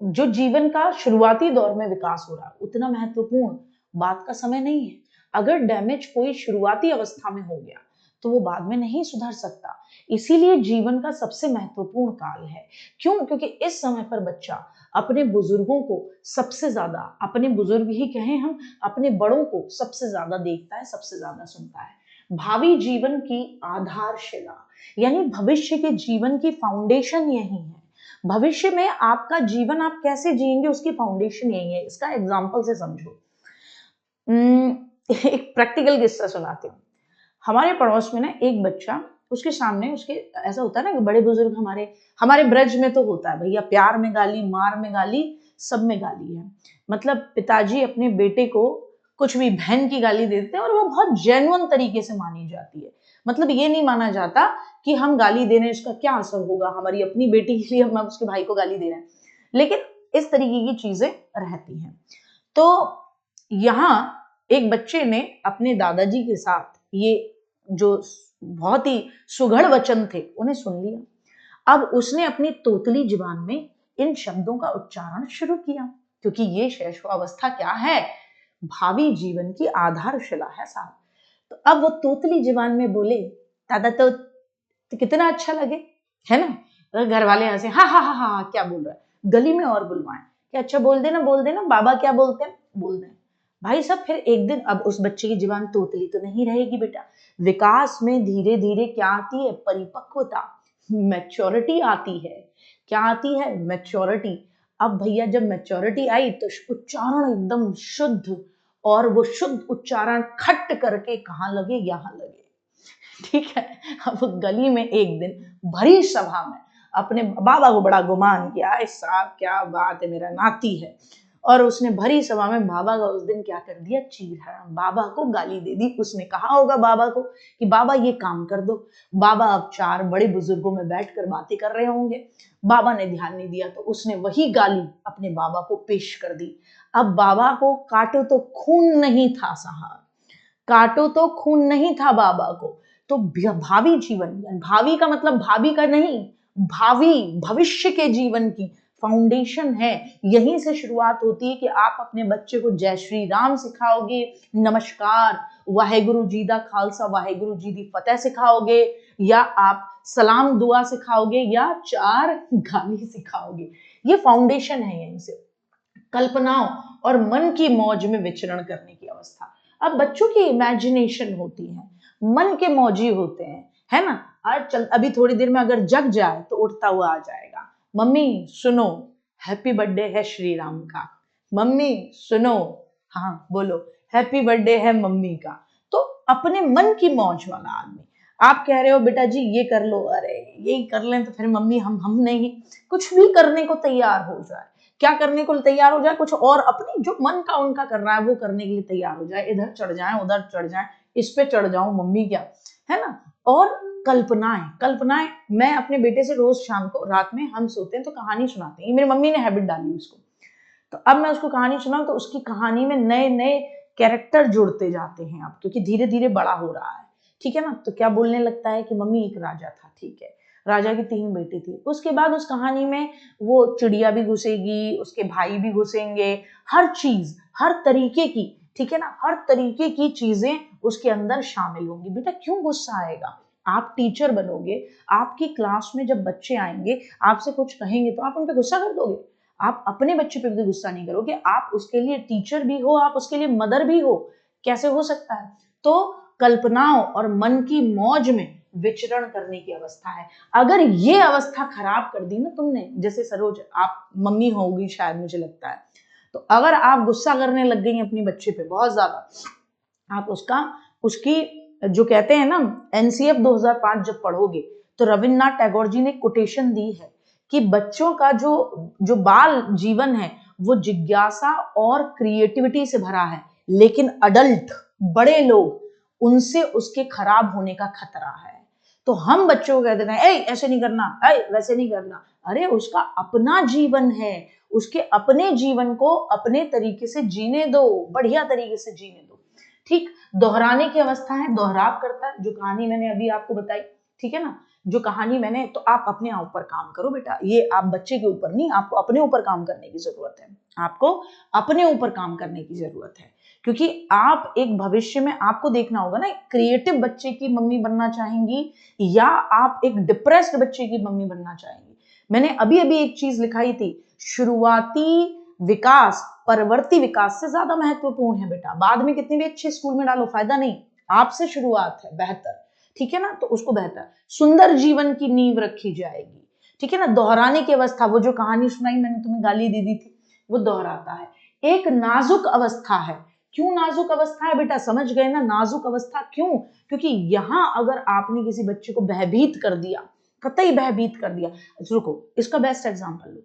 जो जीवन का शुरुआती दौर में विकास हो रहा है, उतना महत्वपूर्ण बात का समय नहीं है। अगर डैमेज कोई शुरुआती अवस्था में हो गया तो वो बाद में नहीं सुधर सकता। इसीलिए जीवन का सबसे महत्वपूर्ण काल है। क्यों? क्योंकि इस समय पर बच्चा अपने बुजुर्गों को सबसे ज्यादा, अपने बुजुर्ग ही कहें हम, अपने बड़ों को सबसे ज्यादा देखता है, सबसे ज्यादा सुनता है। भावी जीवन की आधारशिला यानी भविष्य के जीवन की फाउंडेशन यही है। भविष्य में आपका जीवन आप कैसे जिएंगे उसकी फाउंडेशन यही है। इसका एग्जाम्पल से समझो। एक प्रैक्टिकल किस्सा सुनाती हूँ। हमारे पड़ोस में ना एक बच्चा, उसके सामने उसके ऐसा होता है ना कि बड़े बुजुर्ग हमारे ब्रज में तो होता है भैया, प्यार में गाली, मार में गाली, सब में गाली है। मतलब पिताजी अपने बेटे को कुछ भी बहन की गाली देते हैं और वो बहुत जेन्युइन तरीके से मानी जाती है। मतलब ये नहीं माना जाता कि हम गाली दे रहे हैं इसका क्या असर होगा, हमारी अपनी बेटी के लिए हम उसके भाई को गाली दे रहे हैं, लेकिन इस तरीके की चीजें रहती हैं। तो यहाँ एक बच्चे ने अपने दादाजी के साथ ये जो बहुत ही सुघड़ वचन थे उन्हें सुन लिया। अब उसने अपनी तोतली जुबान में इन शब्दों का उच्चारण शुरू किया, क्योंकि ये शैशवावस्था क्या है, भावी जीवन की आधारशिला है साहब। तो अब वो तोतली जुबान में बोले, दादा तो कितना अच्छा लगे, है ना। तो घर वाले हंसे, हाँ हाँ हाँ हाँ क्या बोल रहा है, गली में और बुलवाएं कि अच्छा बोल देना बाबा क्या बोलते हैं बोल दें। भाई साहब फिर एक दिन, अब उस बच्चे की जुबान तोतली तो नहीं रहेगी बेटा, विकास में धीरे धीरे क्या आती है, परिपक्वता, मैच्योरिटी आती है। क्या आती है, मैच्योरिटी। अब भैया जब मैच्योरिटी आई तो उच्चारण एकदम शुद्ध, और वो शुद्ध उच्चारण खट करके कहाँ लगे, यहाँ लगे। ठीक है। अब गली में एक दिन भरी सभा में अपने बाबा को बड़ा गुमान किया, साहब क्या बात है, मेरा नाती है। और उसने भरी सभा में बाबा का उस दिन क्या कर दिया, चीर, बाबा को गाली दे दी। उसने कहा होगा बाबा को कि बाबा ये काम कर दो। बाबा अब चार बड़े बुजुर्गों में बैठकर बातें कर रहे होंगे, बाबा ने ध्यान नहीं दिया तो उसने वही गाली अपने बाबा को पेश कर दी। अब बाबा को काटो तो खून नहीं था साहब, काटो तो खून नहीं था बाबा को। तो भावी जीवन, भावी का मतलब भाभी का नहीं, भावी भविष्य के जीवन की फाउंडेशन है। यहीं से शुरुआत होती है कि आप अपने बच्चे को जय श्री राम सिखाओगे, नमस्कार, वाहेगुरु जी दा खालसा वाहेगुरु जी दी फतेह सिखाओगे, या आप सलाम दुआ सिखाओगे, या चार गाली सिखाओगे। ये फाउंडेशन है। यहीं से कल्पनाओं और मन की मौज में विचरण करने की अवस्था। अब बच्चों की इमेजिनेशन होती है, मन के मौजी होते हैं, है ना। आज चल, अभी थोड़ी देर में अगर जग जाए तो उठता हुआ आ जाएगा, मम्मी सुनो हैप्पी बर्थडे है श्री राम का, मम्मी सुनो, हाँ बोलो हैप्पी बर्थडे है मम्मी का। तो अपने मन की मौज वाला आदमी। आप कह रहे हो बेटा जी ये कर लो, अरे यही कर लें तो फिर मम्मी हम नहीं, कुछ भी करने को तैयार हो जाए, क्या करने को तैयार हो जाए, कुछ और अपनी जो मन का उनका कर रहा है वो करने के लिए तैयार हो जाए, इधर चढ़ जाए उधर चढ़ जाए, इस पे चढ़ जाऊं मम्मी क्या, है ना। और कल्पनाएं मैं अपने बेटे से रोज शाम को रात में हम सोते हैं तो कहानी सुनाते हैं, मेरी मम्मी ने हैबिट डाली उसको। तो अब मैं उसको कहानी सुनाऊं तो उसकी कहानी में नए नए कैरेक्टर जुड़ते जाते हैं अब, क्योंकि धीरे धीरे बड़ा हो रहा है, ठीक है ना। तो क्या बोलने लगता है कि मम्मी एक राजा था, ठीक है, राजा की 3 बेटी थी। उसके बाद उस कहानी में वो चिड़िया भी घुसेगी, उसके भाई भी घुसेंगे, हर चीज हर तरीके की, ठीक है ना, हर तरीके की चीजें उसके अंदर शामिल होंगी। बेटा क्यों गुस्सा आएगा, आप टीचर बनोगे, आपकी क्लास में जब बच्चे आएंगे आपसे कुछ कहेंगे तो आप उन पे गुस्सा कर दोगे, आप अपने बच्चे पे भी गुस्सा नहीं करोगे, आप उसके लिए टीचर भी हो, आप उसके लिए मदर भी हो, कैसे हो सकता है। तो कल्पनाओं और मन की मौज में विचरण करने की अवस्था है। अगर ये अवस्था खराब कर दी ना तुमने, जैसे सरोज आप मम्मी होगी शायद मुझे लगता है, तो अगर आप गुस्सा करने लग गई अपने बच्चे पे बहुत ज्यादा, आप उसकी जो कहते हैं ना एनसीएफ 2005 जब पढ़ोगे तो रविन्द्रनाथ टैगोर जी ने कोटेशन दी है कि बच्चों का जो बाल जीवन है वो जिज्ञासा और क्रिएटिविटी से भरा है, लेकिन अडल्ट बड़े लोग उनसे उसके खराब होने का खतरा है। तो हम बच्चों को कह देते हैं ऐसे नहीं करना, वैसे नहीं करना, अरे उसका अपना जीवन है, उसके अपने जीवन को अपने तरीके से जीने दो, बढ़िया तरीके से जीने दो। ठीक, दोहराने की अवस्था है, दोहराव करता है, जो कहानी मैंने अभी आपको बताई, ठीक है ना, जो कहानी मैंने, तो आप अपने ऊपर काम करो बेटा, ये आप बच्चे के ऊपर नहीं, आपको अपने ऊपर काम करने की जरूरत है, आपको अपने ऊपर काम करने की जरूरत है। क्योंकि आप एक भविष्य में आपको देखना होगा ना, क्रिएटिव बच्चे की मम्मी बनना चाहेंगी या आप एक डिप्रेस्ड बच्चे की मम्मी बनना चाहेंगी। मैंने अभी अभी एक चीज लिखाई थी, शुरुआती विकास परवर्ती विकास से ज्यादा महत्वपूर्ण है बेटा। बाद में कितनी भी अच्छे स्कूल में डालो फायदा नहीं, आपसे शुरुआत है बेहतर, ठीक है ना। तो उसको बेहतर सुंदर जीवन की नींव रखी जाएगी, ठीक है ना। दोहराने की अवस्था, वो जो कहानी सुनाई मैंने तुम्हें गाली दे दी थी, वो दोहराता है। एक नाजुक अवस्था है। क्यों नाजुक अवस्था है बेटा, समझ गए ना नाजुक अवस्था क्यों? क्योंकि यहां अगर आपने किसी बच्चे को भयभीत कर दिया, कतई भयभीत कर दिया। रुको, इसका बेस्ट एग्जांपल लो।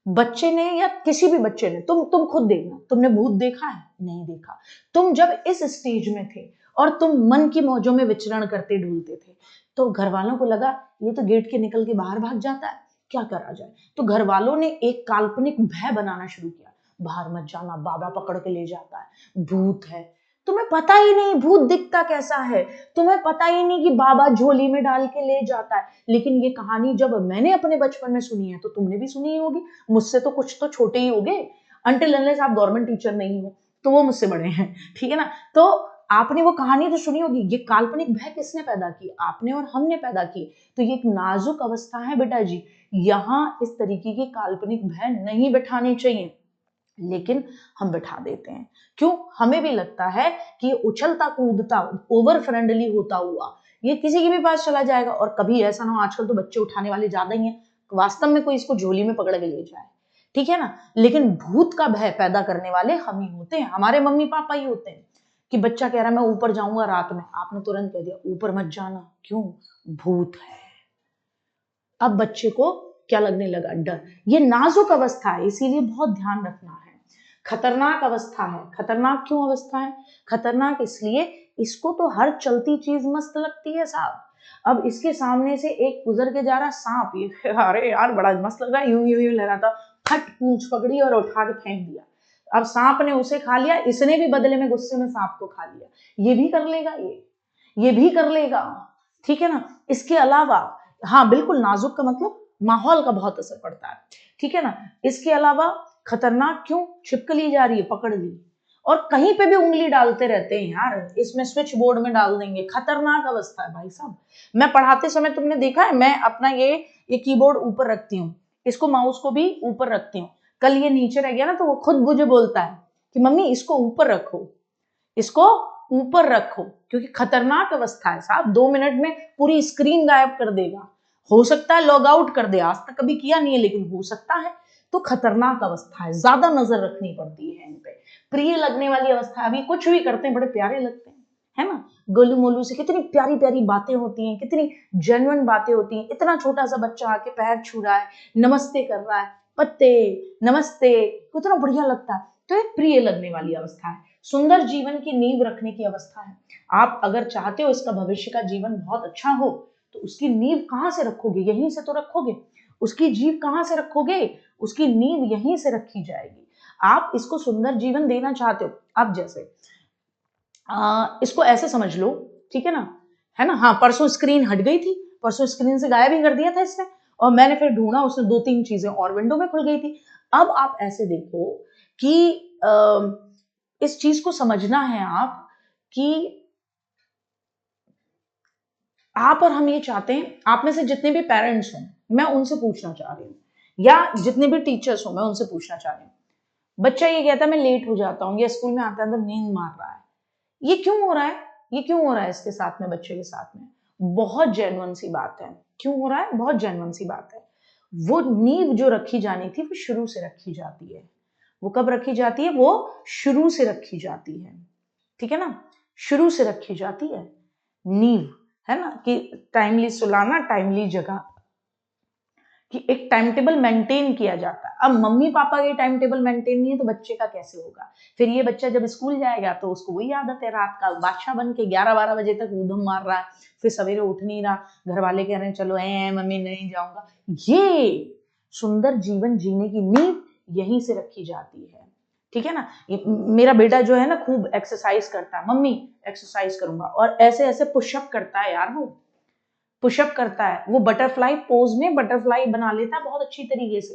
बच्चे ने या किसी भी बच्चे ने, तुम खुद देखना, तुमने भूत देखा है? नहीं देखा। तुम जब इस स्टेज में थे और तुम मन की मौजों में विचरण करते ढूंढते थे, तो घर वालों को लगा ये तो गेट के निकल के बाहर भाग जाता है, क्या करा जाए। तो घर वालों ने एक काल्पनिक भय बनाना शुरू किया, बाहर मत जाना, बाबा पकड़ के ले जाता है, भूत है। तुम्हें पता ही नहीं भूत दिखता कैसा है, तुम्हें पता ही नहीं कि बाबा झोली में डाल के ले जाता है। लेकिन ये कहानी जब मैंने अपने बचपन में सुनी है तो तुमने भी सुनी ही होगी, मुझसे तो कुछ तो छोटे ही होगे, अनटिल अनलेस आप गवर्नमेंट टीचर नहीं हो, तो वो मुझसे बड़े हैं, ठीक है ना। तो आपने वो कहानी तो सुनी होगी। ये काल्पनिक भय किसने पैदा की? आपने और हमने पैदा की। तो ये एक नाजुक अवस्था है बेटा जी, यहां इस तरीके की काल्पनिक भय नहीं बिठाने चाहिए, लेकिन हम बिठा देते हैं। क्यों? हमें भी लगता है कि उछलता कूदता ओवर फ्रेंडली होता हुआ ये किसी के भी पास चला जाएगा, और कभी ऐसा ना हो, आजकल तो बच्चे उठाने वाले ज्यादा ही हैं, वास्तव में कोई इसको झोली में पकड़ के ले जाए, ठीक है ना। लेकिन भूत का भय पैदा करने वाले हम ही होते हैं, हमारे मम्मी पापा ही होते हैं। कि बच्चा कह रहा है मैं ऊपर जाऊंगा रात में, आपने तुरंत कह दिया ऊपर मत जाना, क्यों? भूत है। अब बच्चे को क्या लगने लगा? डर। ये नाजुक अवस्था है, इसीलिए बहुत ध्यान रखना है। खतरनाक अवस्था है। खतरनाक क्यों अवस्था है? खतरनाक इसलिए, इसको तो हर चलती चीज मस्त लगती है साहब। अब इसके सामने से एक गुजर के जा रहा सांप, ये अरे यार बड़ा मस्त लग रहा है, यूं यूं यूं लहरा था, फट पूंछ पकड़ी और उठा के फेंक दिया। अब सांप ने उसे खा लिया, इसने भी बदले में गुस्से में सांप को खा लिया। ये भी कर लेगा, ये भी कर लेगा, ठीक है ना। इसके अलावा, हाँ बिल्कुल, नाजुक का मतलब माहौल का बहुत असर पड़ता है, ठीक है ना। इसके अलावा खतरनाक क्यों? छिपकली जा रही है, पकड़ ली, और कहीं पे भी उंगली डालते रहते हैं यार, इसमें स्विच बोर्ड में डाल देंगे। खतरनाक अवस्था है भाई साहब। मैं पढ़ाते समय तुमने देखा है, मैं अपना ये कीबोर्ड ऊपर रखती हूँ, इसको माउस को भी ऊपर रखती हूँ। कल ये नीचे रह गया ना, तो वो खुद मुझे बोलता है कि मम्मी इसको ऊपर रखो, इसको ऊपर रखो, क्योंकि खतरनाक अवस्था है साहब। 2 मिनट में पूरी स्क्रीन गायब कर देगा, हो सकता है लॉग आउट कर दे, आज तक कभी किया नहीं है लेकिन हो सकता है। तो खतरनाक अवस्था है, ज्यादा नजर रखनी पड़ती है इन पे। प्रिय लगने वाली अवस्था, अभी कुछ भी करते हैं बड़े प्यारे लगते हैं, है ना। गोलू मोलू से कितनी प्यारी प्यारी बातें होती हैं, कितनी जेन्युइन बातें होती हैं। इतना छोटा सा बच्चा आके पैर छू रहा है, नमस्ते कर रहा है, पत्ते नमस्ते, कितना बढ़िया लगता है। तो ये प्रिय लगने वाली अवस्था है। सुंदर जीवन की नींव रखने की अवस्था है। आप अगर चाहते हो इसका भविष्य का जीवन बहुत अच्छा हो, तो उसकी नींव कहां से रखोगे? यहीं से तो रखोगे। उसकी जीव कहां से रखोगे? उसकी नींव यहीं से रखी जाएगी। आप इसको सुंदर जीवन देना चाहते हो, अब जैसे इसको ऐसे समझ लो, ठीक है ना, है ना। हाँ, परसों स्क्रीन हट गई थी, परसों स्क्रीन से गायब ही कर दिया था इसने, और मैंने फिर ढूंढा, उसने 2-3 चीजें और विंडो में खुल गई थी। अब आप ऐसे देखो कि इस चीज को समझना है आप कि आप और हम ये चाहते हैं, आप में से जितने भी पेरेंट्स हैं, मैं उनसे पूछना चाह रही हूँ, या जितने भी टीचर्स हो मैं उनसे पूछना चाह रही हूँ। बच्चा ये कहता है मैं लेट हो जाता हूँ, या स्कूल में आता है तो नींद मार रहा है, ये क्यों हो रहा है? ये क्यों हो रहा है इसके साथ में, बच्चे के साथ में? बहुत जेन्युइन सी बात है। क्यों हो रहा है? बहुत जेन्युइन सी बात है। वो नींव जो रखी जानी थी वो शुरू से रखी जाती है। वो कब रखी जाती है? वो शुरू से रखी जाती है, ठीक है ना। शुरू से रखी जाती है नींव, है ना, कि टाइमली सुलाना, टाइमली जगह, कि एक टाइम टेबल मेंटेन किया जाता है। अब मम्मी पापा के टाइम टेबल मेंटेन नहीं है तो बच्चे का कैसे होगा? फिर ये बच्चा जब स्कूल जाएगा तो उसको वही आदत है, रात का बादशाह बन के 11-12 बजे तक ऊधम मार रहा है, फिर सवेरे उठ नहीं रहा, घर वाले कह रहे हैं चलो मम्मी नहीं जाऊंगा। ये सुंदर जीवन जीने की नींव यहीं से रखी जाती है, ठीक है ना। मेरा बेटा जो है ना खूब एक्सरसाइज करता है, मम्मी एक्सरसाइज करूंगा, और ऐसे ऐसे पुशअप करता है यार, वो पुशअप करता है, वो बटरफ्लाई पोज में बटरफ्लाई बना लेता है बहुत अच्छी तरीके से।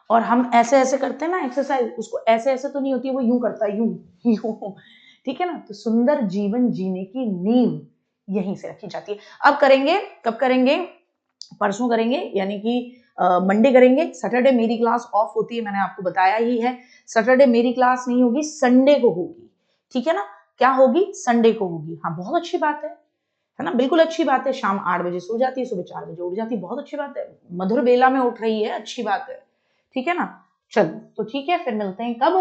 और हम ऐसे ऐसे करते हैं ना एक्सरसाइज, उसको ऐसे ऐसे तो नहीं होती है, वो यूं करता है, यूं यूं। ठीक है ना, तो सुंदर जीवन जीने की नींव यहीं से रखी जाती है। अब करेंगे, कब करेंगे, परसों करेंगे, यानी कि मंडे करेंगे। सैटरडे मेरी क्लास ऑफ होती है, मैंने आपको बताया ही है। सैटरडे मेरी क्लास नहीं होगी, संडे को होगी। ठीक है ना, क्या होगी, संडे को होगी। हाँ, बहुत अच्छी बात है ना, बिल्कुल अच्छी बात है। शाम 8 बजे सो जाती है, सुबह 4 बजे उठ जाती है, बहुत अच्छी बात है। मधुर बेला में उठ रही है, अच्छी बात है। ठीक है ना, चलो तो ठीक है, फिर मिलते हैं कब,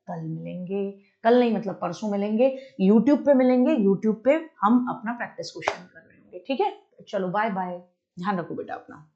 कल मिलेंगे। कल नहीं मतलब परसों मिलेंगे, यूट्यूब पे मिलेंगे। यूट्यूब पे हम अपना प्रैक्टिस क्वेश्चन कर रहे होंगे। ठीक है, चलो बाय बाय, ध्यान रखो बेटा अपना।